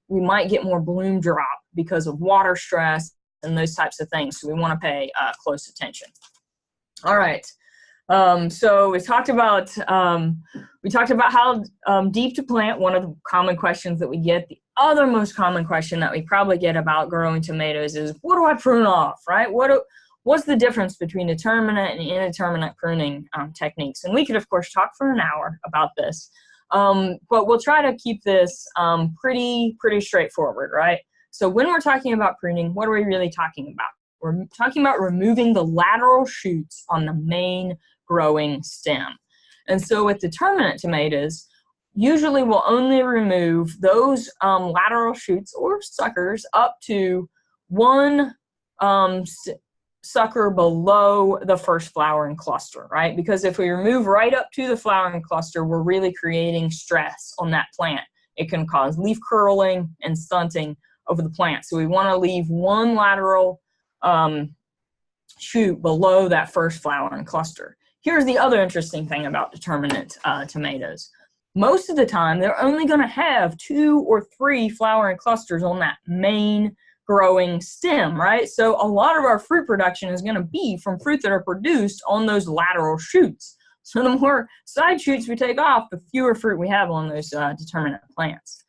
we might get more bloom drop because of water stress and those types of things. So we want to pay close attention. All right. So we talked about how deep to plant. One of the common questions that we get. The other most common question that we probably get about growing tomatoes is, what do I prune off, right? What's the difference between determinate and indeterminate pruning techniques? And we could, of course, talk for an hour about this, but we'll try to keep this pretty straightforward, right? So when we're talking about pruning, what are we really talking about? We're talking about removing the lateral shoots on the main growing stem. And so with determinate tomatoes, usually we'll only remove those lateral shoots or suckers up to one sucker below the first flowering cluster, right? Because if we remove right up to the flowering cluster, we're really creating stress on that plant. It can cause leaf curling and stunting over the plant. So we want to leave one lateral shoot below that first flowering cluster. Here's the other interesting thing about determinate tomatoes. most of the time they're only going to have 2 or 3 flowering clusters on that main growing stem, right? So a lot of our fruit production is going to be from fruit that are produced on those lateral shoots. So the more side shoots we take off, the fewer fruit we have on those determinate plants.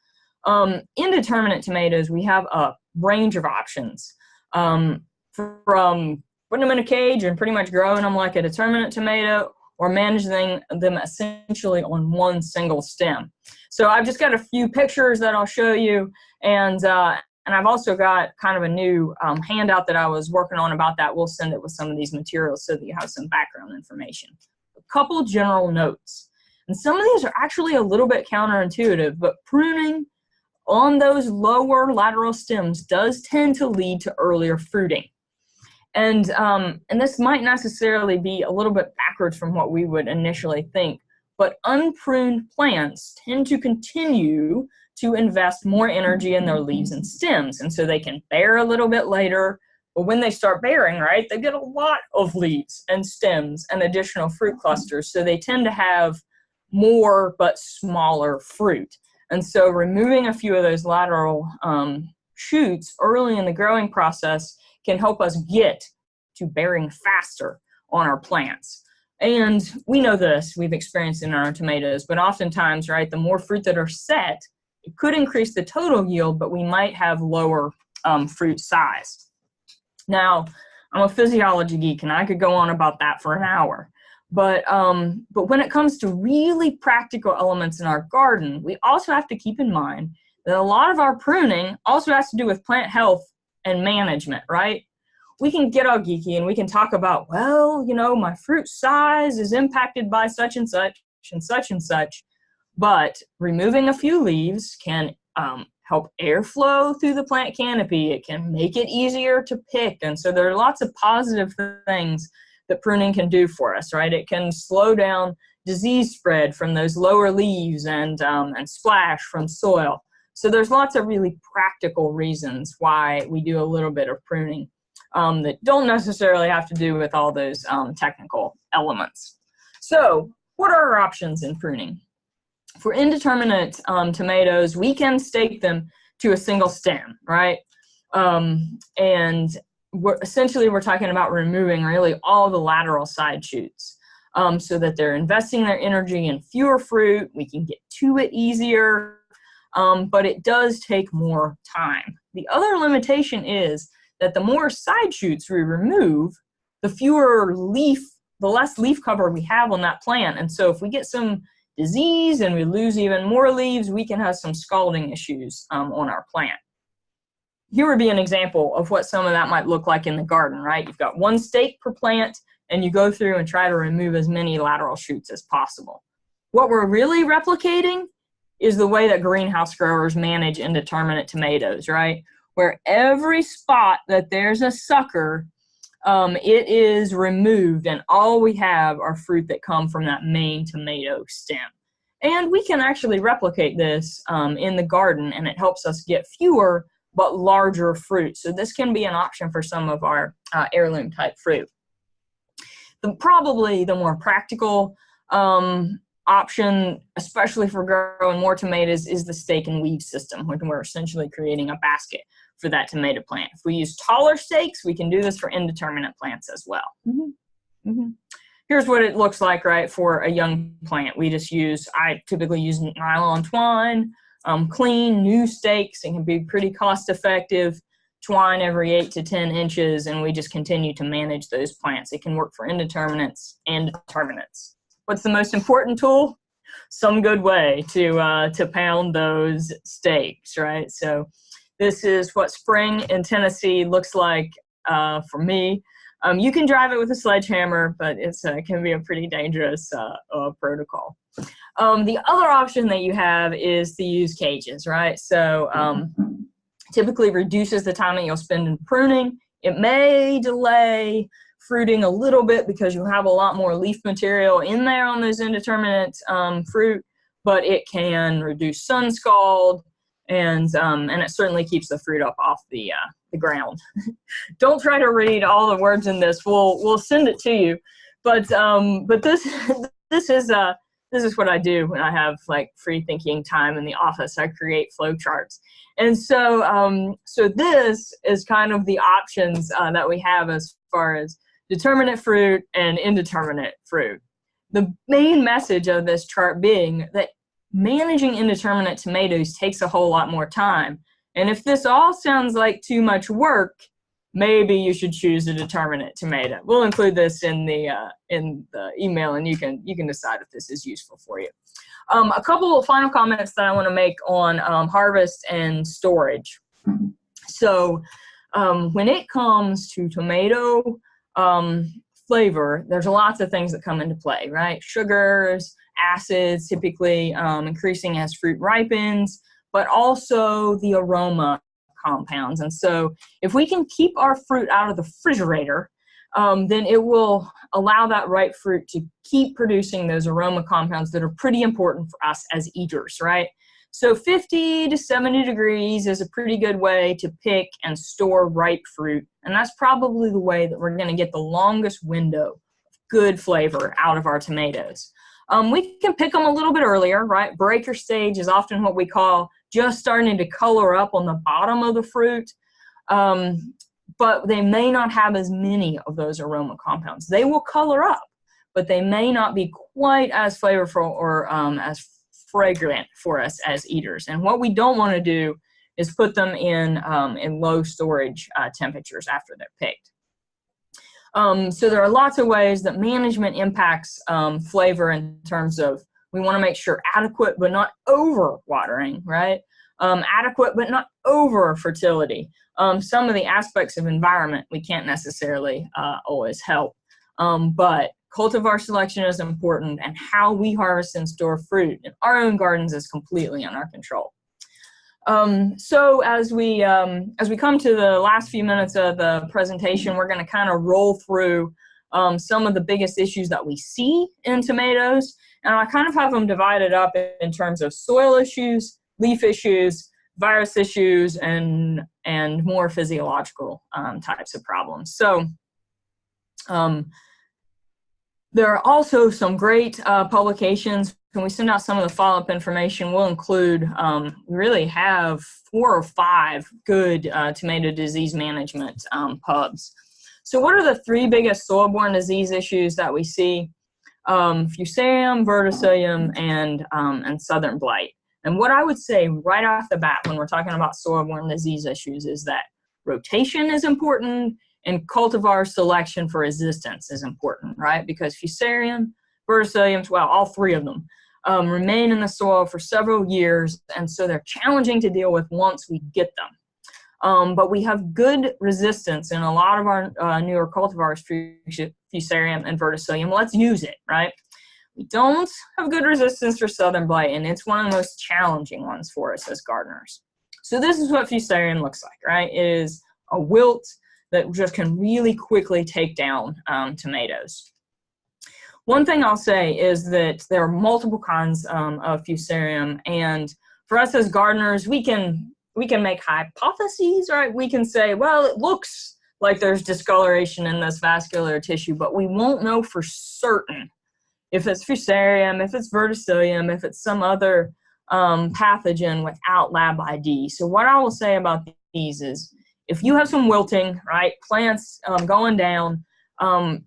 Indeterminate tomatoes, we have a range of options, from putting them in a cage and pretty much growing them like a determinate tomato, or managing them essentially on one single stem. So I've just got a few pictures that I'll show you, and I've also got kind of a new handout that I was working on about that. We'll send it with some of these materials so that you have some background information. A couple general notes, and some of these are actually a little bit counterintuitive, but pruning on those lower lateral stems does tend to lead to earlier fruiting. And this might necessarily be a little bit backwards from what we would initially think, but unpruned plants tend to continue to invest more energy in their leaves and stems, and so they can bear a little bit later. But when they start bearing, right, they get a lot of leaves and stems and additional fruit clusters, so they tend to have more but smaller fruit. And so removing a few of those lateral shoots early in the growing process can help us get to bearing faster on our plants. And we know this, we've experienced it in our tomatoes, but oftentimes, right, the more fruit that are set, it could increase the total yield, but we might have lower fruit size. Now, I'm a physiology geek, and I could go on about that for an hour. But when it comes to really practical elements in our garden, we also have to keep in mind that a lot of our pruning also has to do with plant health and management, right? We can get all geeky and we can talk about, well, you know, my fruit size is impacted by such and such and such and such, but removing a few leaves can help airflow through the plant canopy. It can make it easier to pick, and so there are lots of positive things that pruning can do for us, right? It can slow down disease spread from those lower leaves and splash from soil. So there's lots of really practical reasons why we do a little bit of pruning that don't necessarily have to do with all those technical elements. So what are our options in pruning? For indeterminate tomatoes, we can stake them to a single stem, right? And we're talking about removing really all the lateral side shoots so that they're investing their energy in fewer fruit. We can get to it easier, but it does take more time. The other limitation is that the more side shoots we remove, the less leaf cover we have on that plant. And so if we get some disease and we lose even more leaves, we can have some scalding issues on our plant. Here would be an example of what some of that might look like in the garden, right? You've got one stake per plant, and you go through and try to remove as many lateral shoots as possible. What we're really replicating is the way that greenhouse growers manage indeterminate tomatoes, right? Where every spot that there's a sucker, it is removed, and all we have are fruit that come from that main tomato stem. And we can actually replicate this in the garden, and it helps us get fewer but larger fruit. So this can be an option for some of our heirloom type fruit. Probably the more practical option, especially for growing more tomatoes, is the stake and weave system, when we're essentially creating a basket for that tomato plant. If we use taller stakes, we can do this for indeterminate plants as well. Here's what it looks like, right, for a young plant. I typically use nylon twine, clean, new stakes. It can be pretty cost effective. Twine every 8 to 10 inches, and we just continue to manage those plants. It can work for indeterminates and determinates. What's the most important tool? Some good way to pound those stakes, right? So this is what spring in Tennessee looks like for me. You can drive it with a sledgehammer, but it can be a pretty dangerous protocol. The other option that you have is to use cages, right? So typically reduces the time that you'll spend in pruning. It may delay fruiting a little bit because you'll have a lot more leaf material in there on those indeterminate fruit, but it can reduce sun scald, and it certainly keeps the fruit up off the ground. Don't try to read all the words in this. We'll send it to you, but this is this is what I do when I have like free thinking time in the office. I create flow charts. And so, so this is kind of the options that we have as far as determinate fruit and indeterminate fruit. The main message of this chart being that managing indeterminate tomatoes takes a whole lot more time. And if this all sounds like too much work, maybe you should choose a determinate tomato. We'll include this in the email, and you can decide if this is useful for you. A couple of final comments that I want to make on harvest and storage. So when it comes to tomato flavor, there's lots of things that come into play, right? Sugars, acids, typically increasing as fruit ripens, but also the aroma compounds. And so if we can keep our fruit out of the refrigerator, then it will allow that ripe fruit to keep producing those aroma compounds that are pretty important for us as eaters, right? So 50 to 70 degrees is a pretty good way to pick and store ripe fruit. And that's probably the way that we're going to get the longest window of good flavor out of our tomatoes. We can pick them a little bit earlier, right? Breaker stage is often what we call just starting to color up on the bottom of the fruit. But they may not have as many of those aroma compounds. They will color up, but they may not be quite as flavorful or as fragrant for us as eaters. And what we don't want to do is put them in low storage temperatures after they're picked. So there are lots of ways that management impacts flavor in terms of we want to make sure adequate but not over watering, right? Adequate but not over fertility. Some of the aspects of environment we can't necessarily always help, but cultivar selection is important, and how we harvest and store fruit in our own gardens is completely in our control. So as we come to the last few minutes of the presentation, we're going to kind of roll through some of the biggest issues that we see in tomatoes, and I kind of have them divided up in terms of soil issues, leaf issues, virus issues, and more physiological types of problems. So there are also some great publications. When we send out some of the follow-up information, we'll include, we really have 4 or 5 good tomato disease management pubs. So what are the 3 biggest soil-borne disease issues that we see? Fusarium, verticillium, and southern blight. And what I would say right off the bat when we're talking about soil-borne disease issues is that rotation is important and cultivar selection for resistance is important, right? Because Fusarium, verticillium, well, all 3 of them remain in the soil for several years, and so they're challenging to deal with once we get them. But we have good resistance in a lot of our newer cultivars, Fusarium and verticillium. Let's use it, right? We don't have good resistance for southern blight, and it's one of the most challenging ones for us as gardeners. So this is what Fusarium looks like, right? It is a wilt that just can really quickly take down tomatoes. One thing I'll say is that there are multiple kinds of Fusarium, and for us as gardeners, we can make hypotheses, right? We can say, well, it looks like there's discoloration in this vascular tissue, but we won't know for certain if it's Fusarium, if it's verticillium, if it's some other pathogen without lab ID. So what I will say about these is, if you have some wilting, right, plants going down,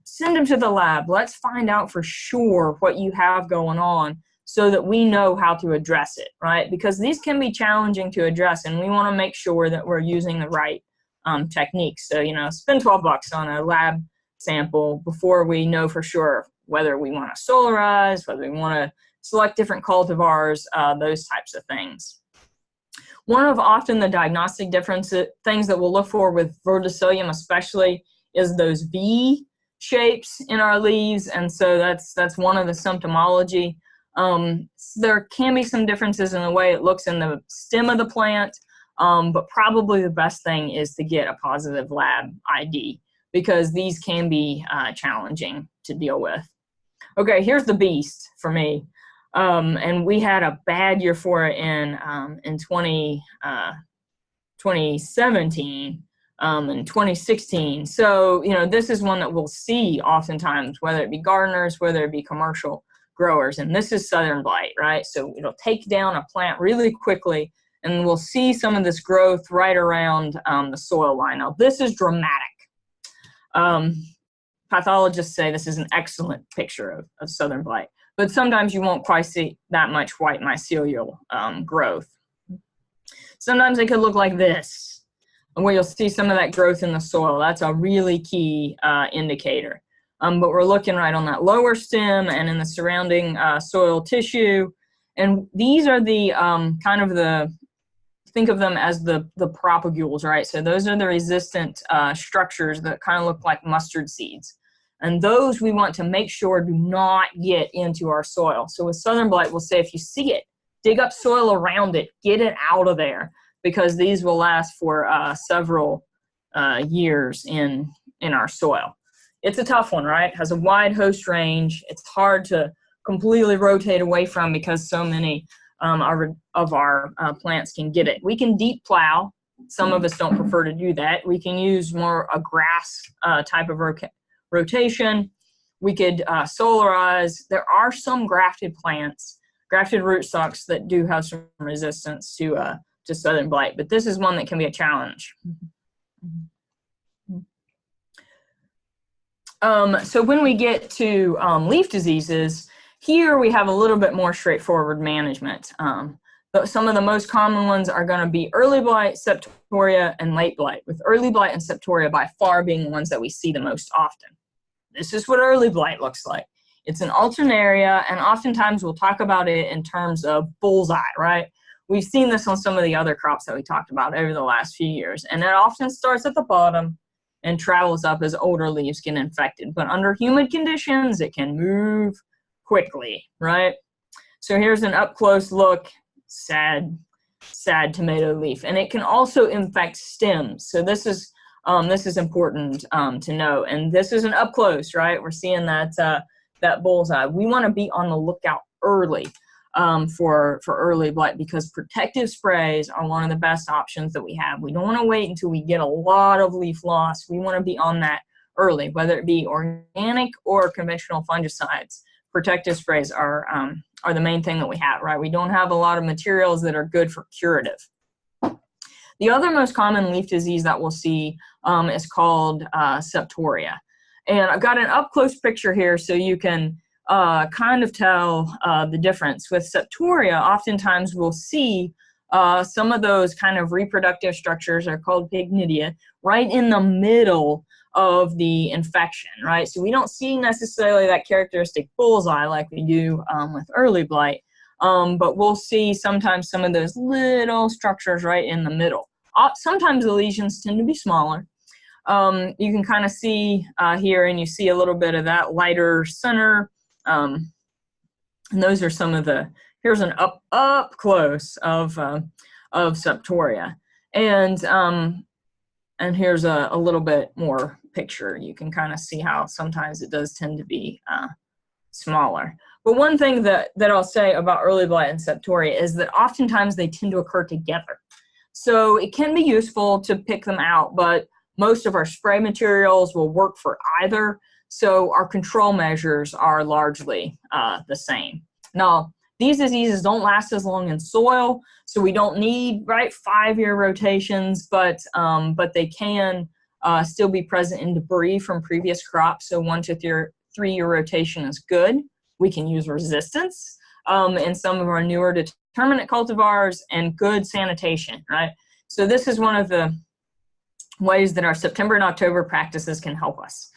send them to the lab. Let's find out for sure what you have going on so that we know how to address it, right? Because these can be challenging to address, and we want to make sure that we're using the right techniques. So, you know, spend $12 on a lab sample before we know for sure whether we want to solarize, whether we want to select different cultivars, those types of things. One of often the diagnostic things that we'll look for with verticillium especially is those V shapes in our leaves, and so that's one of the symptomology. There can be some differences in the way it looks in the stem of the plant, but probably the best thing is to get a positive lab ID, because these can be challenging to deal with. Okay, here's the beast for me. And we had a bad year for it in 2017 and 2016. So, you know, this is one that we'll see oftentimes, whether it be gardeners, whether it be commercial growers, and this is southern blight, right? So it'll take down a plant really quickly, and we'll see some of this growth right around the soil line. Now, this is dramatic. Pathologists say this is an excellent picture of southern blight, but sometimes you won't quite see that much white mycelial growth. Sometimes it could look like this, where you'll see some of that growth in the soil. That's a really key indicator. But we're looking right on that lower stem and in the surrounding soil tissue. And these are the kind of the, think of them as the propagules, right? So those are the resistant structures that kind of look like mustard seeds. And those we want to make sure do not get into our soil. So with southern blight, we'll say if you see it, dig up soil around it, get it out of there, because these will last for several years in our soil. It's a tough one, right? It has a wide host range. It's hard to completely rotate away from because so many of our plants can get it. We can deep plow. Some of us don't prefer to do that. We can use more a grass type of rotation. We could solarize. There are some grafted plants, grafted rootstocks that do have some resistance to southern blight, but this is one that can be a challenge. So when we get to leaf diseases, here we have a little bit more straightforward management. But some of the most common ones are going to be early blight, septoria, and late blight, with early blight and septoria by far being the ones that we see the most often. This is what early blight looks like. It's an alternaria, and oftentimes we'll talk about it in terms of bullseye, right? We've seen this on some of the other crops that we talked about over the last few years, and it often starts at the bottom and travels up as older leaves get infected. But under humid conditions, it can move quickly, right? So here's an up-close look. Sad tomato leaf, and it can also infect stems. So this is important to know. And this is an up close, right? We're seeing that that bullseye. We want to be on the lookout early for early blight, because protective sprays are one of the best options that we have. We don't want to wait until we get a lot of leaf loss. We want to be on that early, whether it be organic or conventional fungicides. Protective sprays are the main thing that we have, right? We don't have a lot of materials that are good for curative. The other most common leaf disease that we'll see is called septoria. And I've got an up-close picture here so you can kind of tell the difference. With septoria, oftentimes we'll see some of those kind of reproductive structures are called pycnidia right in the middle of the infection, right? So we don't see necessarily that characteristic bullseye like we do with early blight, but we'll see sometimes some of those little structures right in the middle. Sometimes the lesions tend to be smaller. You can kind of see here, and you see a little bit of that lighter center. And those are some of the, here's an up close of septoria. And here's a little bit more picture. You can kind of see how sometimes it does tend to be smaller. But one thing that I'll say about early blight and septoria is that oftentimes they tend to occur together. So it can be useful to pick them out, but most of our spray materials will work for either. So our control measures are largely the same. Now, these diseases don't last as long in soil, so we don't need 5-year rotations, but they can still be present in debris from previous crops. So 1 to 3-year rotation is good. We can use resistance in some of our newer determinate cultivars and good sanitation, right? So this is one of the ways that our September and October practices can help us.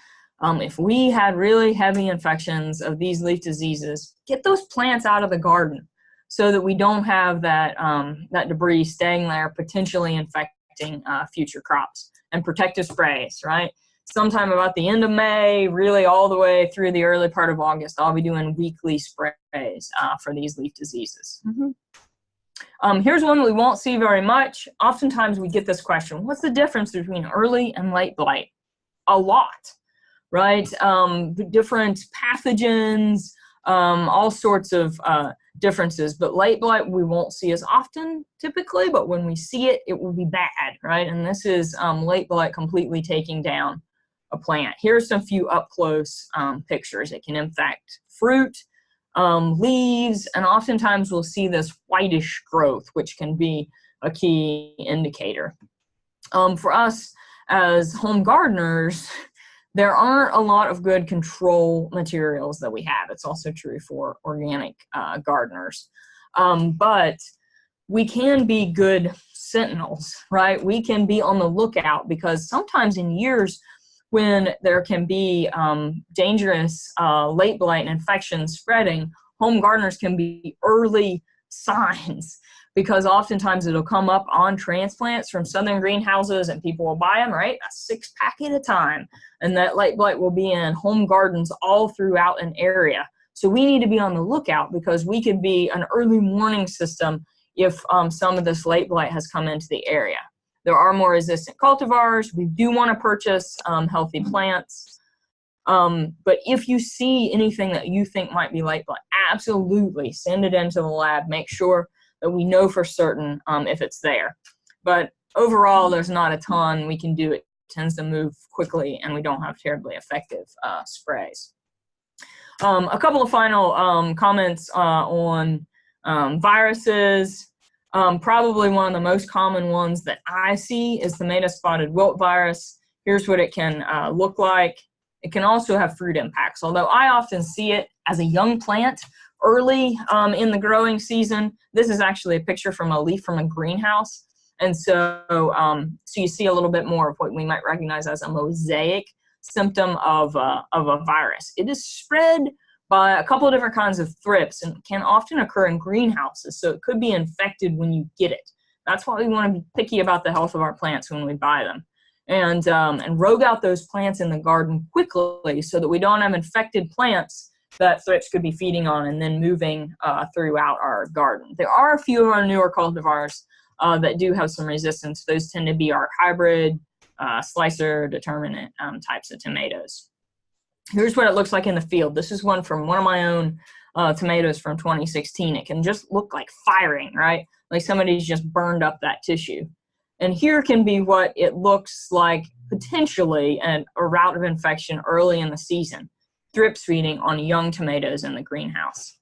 If we had really heavy infections of these leaf diseases, get those plants out of the garden so that we don't have that, that debris staying there, potentially infecting future crops. And protective sprays, right? Sometime about the end of May, really all the way through the early part of August, I'll be doing weekly sprays for these leaf diseases. Here's one we won't see very much. Oftentimes we get this question, what's the difference between early and late blight? A lot, right? Different pathogens, all sorts of differences, but late blight we won't see as often typically, but when we see it, it will be bad, right? And this is late blight completely taking down a plant. Here's some few up close pictures. It can infect fruit, leaves, and oftentimes we'll see this whitish growth, which can be a key indicator. For us as home gardeners, there aren't a lot of good control materials that we have. It's also true for organic gardeners. But we can be good sentinels, right? We can be on the lookout, because sometimes in years when there can be dangerous late blight and infection spreading, home gardeners can be early signs, because oftentimes it'll come up on transplants from southern greenhouses and people will buy them, right? A 6-pack at a time. And that late blight will be in home gardens all throughout an area. So we need to be on the lookout, because we could be an early warning system if some of this late blight has come into the area. There are more resistant cultivars. We do want to purchase healthy plants. But if you see anything that you think might be late blight, absolutely send it into the lab. Make sure that we know for certain if it's there. But overall, there's not a ton we can do. It tends to move quickly, and we don't have terribly effective sprays. A couple of final comments on viruses. Probably one of the most common ones that I see is tomato spotted wilt virus. Here's what it can look like. It can also have fruit impacts, although I often see it as a young plant early in the growing season. This is actually a picture from a leaf from a greenhouse. And so, so you see a little bit more of what we might recognize as a mosaic symptom of a virus. It is spread by a couple of different kinds of thrips and can often occur in greenhouses. So it could be infected when you get it. That's why we want to be picky about the health of our plants when we buy them. And rogue out those plants in the garden quickly so that we don't have infected plants that thrips could be feeding on and then moving throughout our garden. There are a few of our newer cultivars that do have some resistance. Those tend to be our hybrid, slicer, determinate types of tomatoes. Here's what it looks like in the field. This is one from one of my own tomatoes from 2016. It can just look like firing, right? Like somebody's just burned up that tissue. And here can be what it looks like potentially a route of infection early in the season. Thrips feeding on young tomatoes in the greenhouse.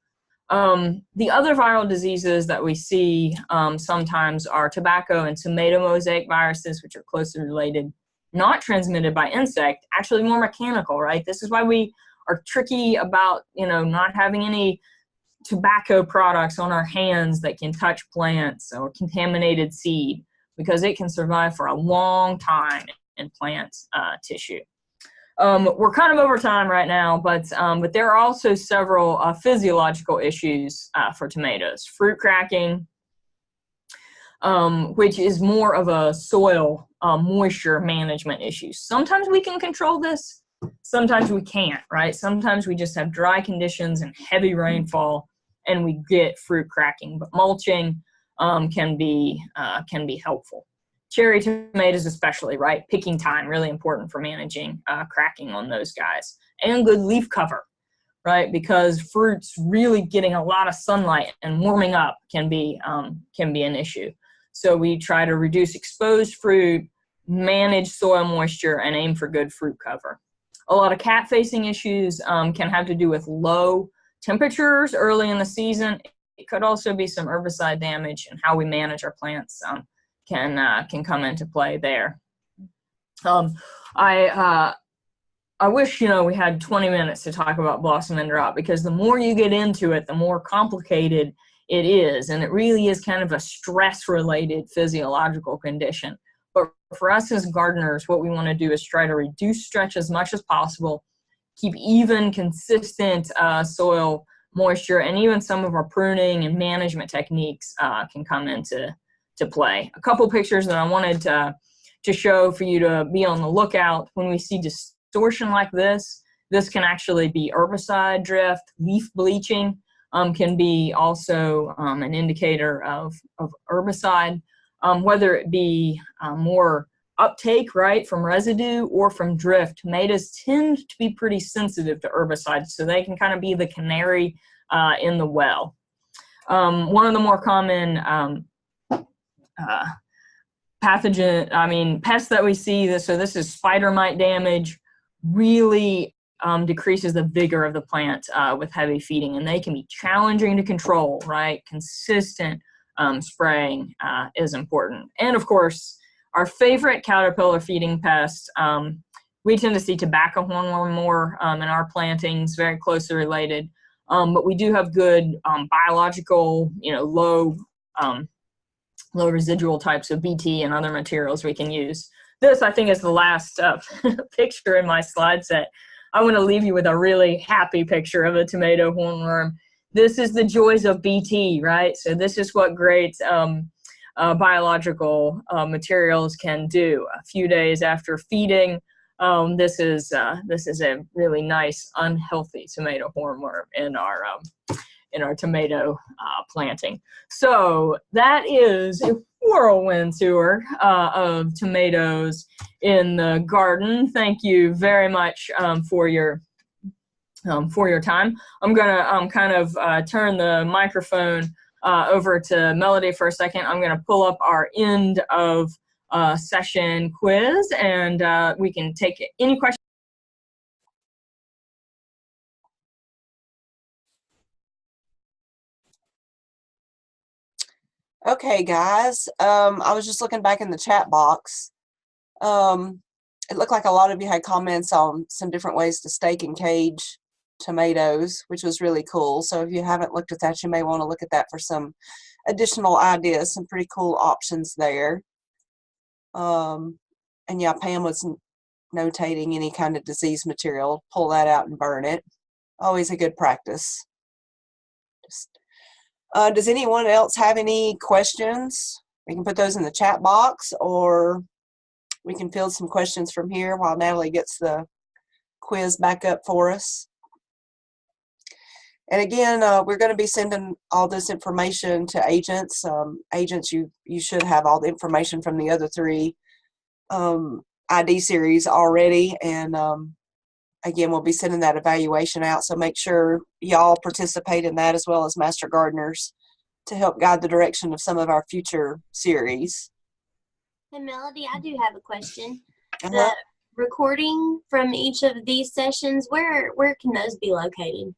The other viral diseases that we see sometimes are tobacco and tomato mosaic viruses, which are closely related, not transmitted by insect, actually more mechanical, right? This is why we are tricky about, not having any tobacco products on our hands that can touch plants or contaminated seed, because it can survive for a long time in plant tissue. We're kind of over time right now, but there are also several physiological issues for tomatoes. Fruit cracking, which is more of a soil moisture management issue. Sometimes we can control this, sometimes we can't, right? Sometimes we just have dry conditions and heavy rainfall and we get fruit cracking, but mulching can be helpful. Cherry tomatoes especially, right? Picking time, really important for managing cracking on those guys. And good leaf cover, right? Because fruits really getting a lot of sunlight and warming up can be an issue. So we try to reduce exposed fruit, manage soil moisture, and aim for good fruit cover. A lot of cat-facing issues can have to do with low temperatures early in the season. It could also be some herbicide damage, and how we manage our plants can come into play there. I wish we had 20 minutes to talk about blossom and drop, because the more you get into it, the more complicated it is, and it really is kind of a stress-related physiological condition. But for us as gardeners, what we want to do is try to reduce stretch as much as possible, keep even, consistent soil moisture, and even some of our pruning and management techniques can come into play. A couple pictures that I wanted to show for you to be on the lookout. When we see distortion like this can actually be herbicide drift. Leaf bleaching can be also an indicator of herbicide, whether it be more uptake, right, from residue or from drift. Tomatoes tend to be pretty sensitive to herbicides, so they can kind of be the canary in the well. One of the more common pests that we see, so this is spider mite damage, really decreases the vigor of the plant with heavy feeding, and they can be challenging to control, right? Consistent spraying is important. And of course, our favorite caterpillar feeding pest, we tend to see tobacco hornworm more in our plantings, very closely related. But we do have good biological, low residual types of BT and other materials we can use. This, I think, is the last picture in my slide set. I want to leave you with a really happy picture of a tomato hornworm. This is the joys of BT, right? So this is what great biological materials can do. A few days after feeding, this is a really nice unhealthy tomato hornworm in our tomato planting. So that is a whirlwind tour of tomatoes in the garden. Thank you very much for your time. I'm gonna kind of turn the microphone over to Melody for a second. I'm gonna pull up our end of session quiz, and we can take any questions. Okay, guys. I was just looking back in the chat box. It looked like a lot of you had comments on some different ways to stake and cage tomatoes, which was really cool. So if you haven't looked at that, you may want to look at that for some additional ideas, some pretty cool options there. And yeah, Pam was notating any kind of disease material, pull that out and burn it. Always a good practice. Does anyone else have any questions? We can put those in the chat box, or we can field some questions from here while Natalie gets the quiz back up for us. And again, we're going to be sending all this information to agents. Agents, you should have all the information from the other three ID series already. And again, we'll be sending that evaluation out. So make sure y'all participate in that, as well as Master Gardeners, to help guide the direction of some of our future series. Hey, Melody, I do have a question. Uh-huh. The recording from each of these sessions, where can those be located?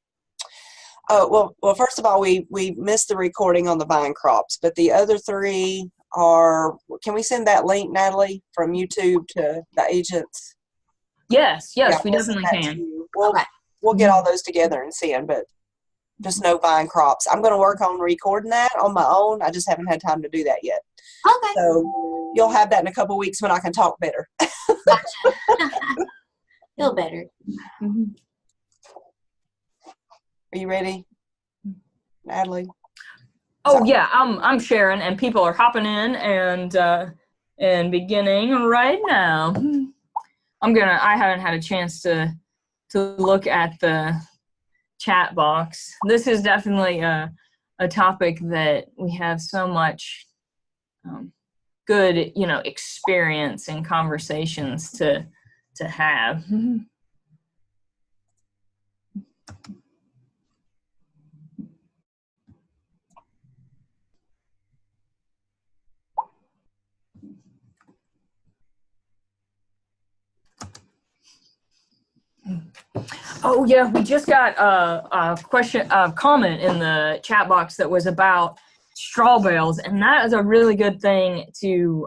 Well, first of all, we missed the recording on the vine crops, but the other three are, can we send that link, Natalie, from YouTube to the agents? Yes, Yeah, we we'll definitely send that can. to you. We'll, Okay. we'll get all those together and send, but just no vine crops. I'm going to work on recording that on my own. I just haven't had time to do that yet. Okay. So you'll have that in a couple weeks when I can talk better. Gotcha. Feel better. Mm-hmm. Are you ready, Natalie? Oh Sorry. yeah, I'm sharing, and people are hopping in and beginning right now. I haven't had a chance to look at the chat box. This is definitely a topic that we have so much good, experience and conversations to have. Oh yeah, we just got a comment in the chat box that was about straw bales, and that is a really good thing to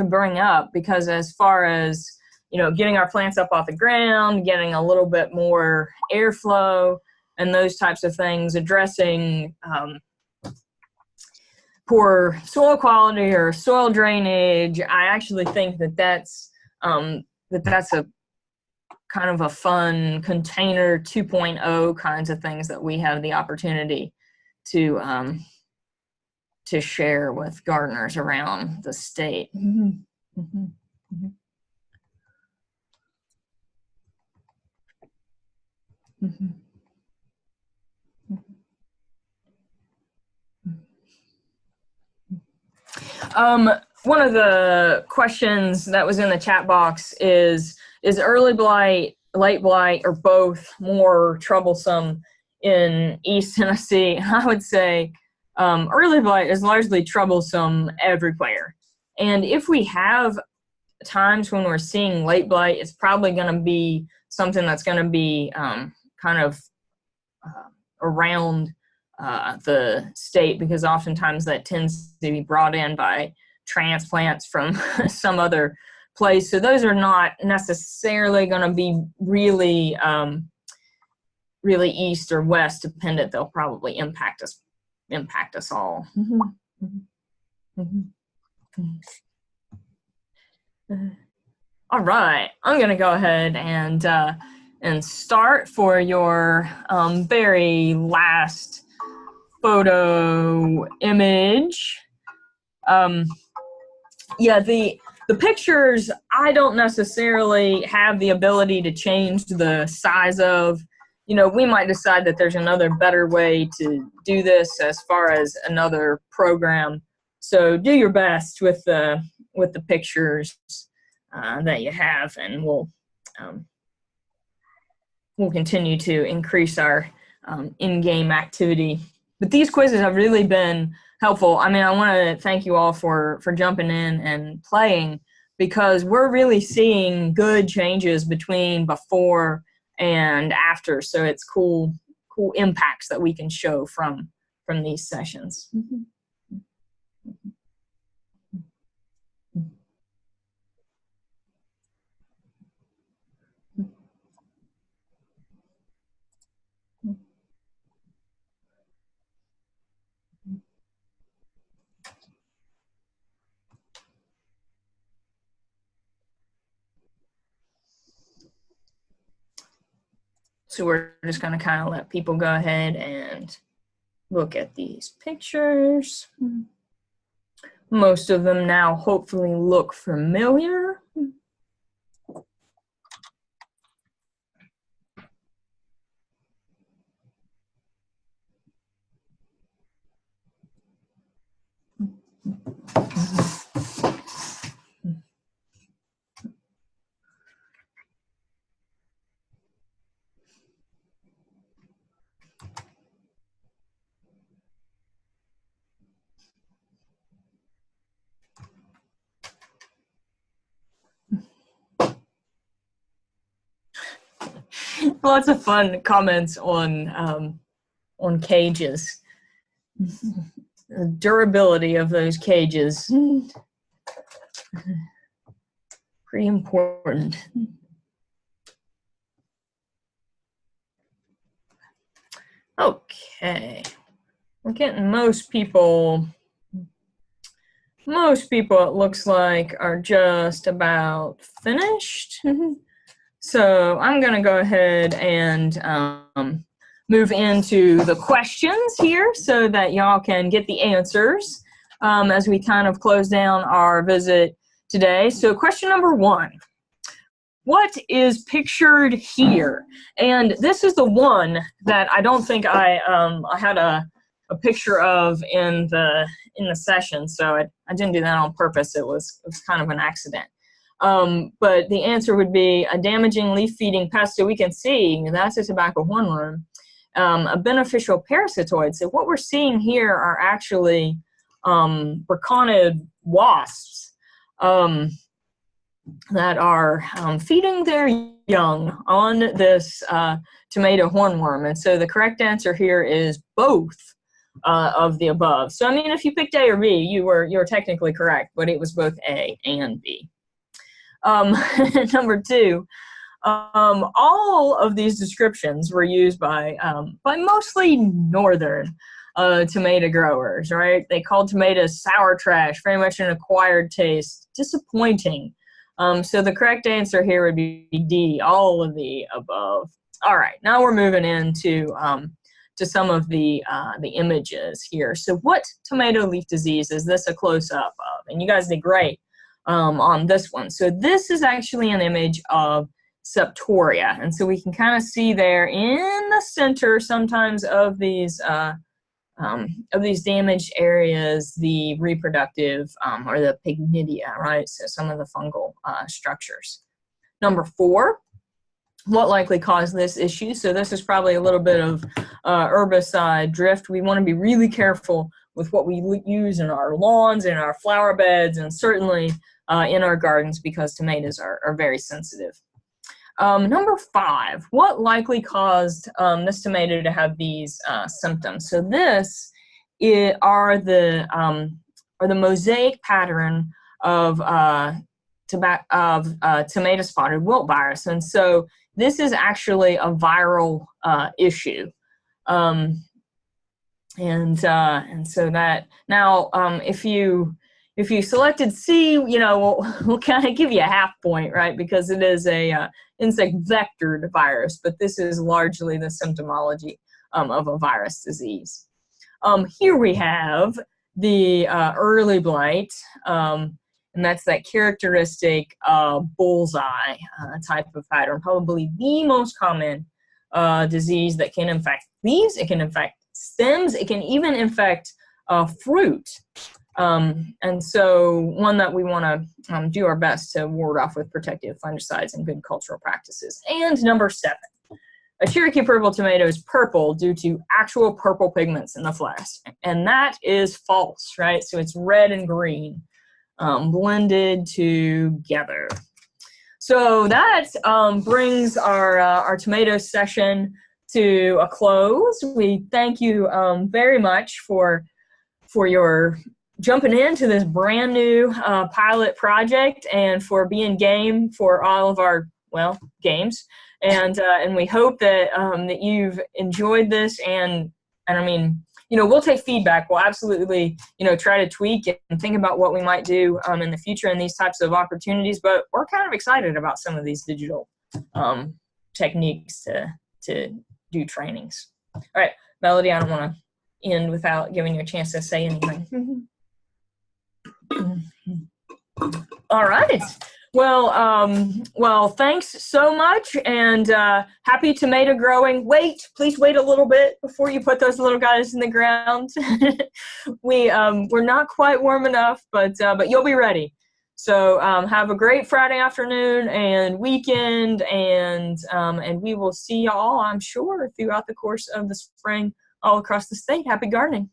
bring up, because as far as getting our plants up off the ground, getting a little bit more airflow, and those types of things, addressing poor soil quality or soil drainage, I actually think that's a kind of a fun container 2.0 kinds of things that we have the opportunity to share with gardeners around the state. Mm-hmm. Mm-hmm. Mm-hmm. One of the questions that was in the chat box is early blight, late blight, or both more troublesome in East Tennessee? I would say early blight is largely troublesome everywhere. And if we have times when we're seeing late blight, it's probably going to be something that's going to be kind of around the state, because oftentimes that tends to be brought in by transplants from some other place. So those are not necessarily going to be really really east or west dependent. They'll probably impact us all. All right, I'm gonna go ahead and start for your very last photo image. Yeah, the pictures, I don't necessarily have the ability to change the size of. You know, we might decide that there's another better way to do this as far as another program. So do your best with the pictures that you have, and we'll continue to increase our in-game activity. But these quizzes have really been helpful. I mean, I want to thank you all for jumping in and playing, because we're really seeing good changes between before and after. So it's cool impacts that we can show from these sessions. So we're just going to kind of let people go ahead and look at these pictures. Most of them now hopefully look familiar. Lots of fun comments on cages. The durability of those cages, pretty important. Okay, we're getting most people it looks like are just about finished. So I'm going to go ahead and move into the questions here so that y'all can get the answers as we kind of close down our visit today. So question number 1, what is pictured here? And this is the one that I don't think I had a picture of in the session, so I didn't do that on purpose. It was kind of an accident. But the answer would be a damaging leaf-feeding pest. So we can see that's a tobacco hornworm, a beneficial parasitoid. So what we're seeing here are actually braconid wasps that are feeding their young on this tomato hornworm. And so the correct answer here is both of the above. So I mean, if you picked A or B, you were technically correct, but it was both A and B. Number 2, all of these descriptions were used by mostly northern tomato growers, right? They called tomatoes sour trash, very much an acquired taste, disappointing. So the correct answer here would be D, all of the above. All right, now we're moving into to some of the images here. So what tomato leaf disease is this a close-up of? And you guys did great on this one. So this is actually an image of septoria. And so we can kind of see there in the center sometimes of these damaged areas, the reproductive or the pygnidia, right? So some of the fungal structures. Number 4, what likely caused this issue? So this is probably a little bit of herbicide drift. We want to be really careful with what we use in our lawns, in our flower beds, and certainly in our gardens, because tomatoes are very sensitive. Number 5, what likely caused this tomato to have these symptoms? So this are the mosaic pattern of tomato spotted wilt virus, and so this is actually a viral issue. And so that now, if you selected C, you know, we'll kind of give you a half point, right? Because it is a insect vectored virus, but this is largely the symptomology of a virus disease. Here we have the early blight, and that's that characteristic bullseye type of pattern, probably the most common disease that can infect leaves. It can infect stems. It can even infect fruit. And so one that we want to do our best to ward off with protective fungicides and good cultural practices. And number 7, a Cherokee purple tomato is purple due to actual purple pigments in the flesh. And that is false, right? So it's red and green blended together. So that brings our tomato session to a close. We thank you very much for your jumping into this brand new pilot project and for being game for all of our, well, games. And we hope that that you've enjoyed this. And I mean, you know, we'll take feedback. We'll absolutely, you know, try to tweak and think about what we might do in the future in these types of opportunities. But we're kind of excited about some of these digital techniques to do trainings. All right, Melody, I don't want to end without giving you a chance to say anything. All right. Well, thanks so much, and happy tomato growing. Please wait a little bit before you put those little guys in the ground. We're not quite warm enough, but you'll be ready. So have a great Friday afternoon and weekend, and we will see y'all, I'm sure, throughout the course of the spring all across the state. Happy gardening.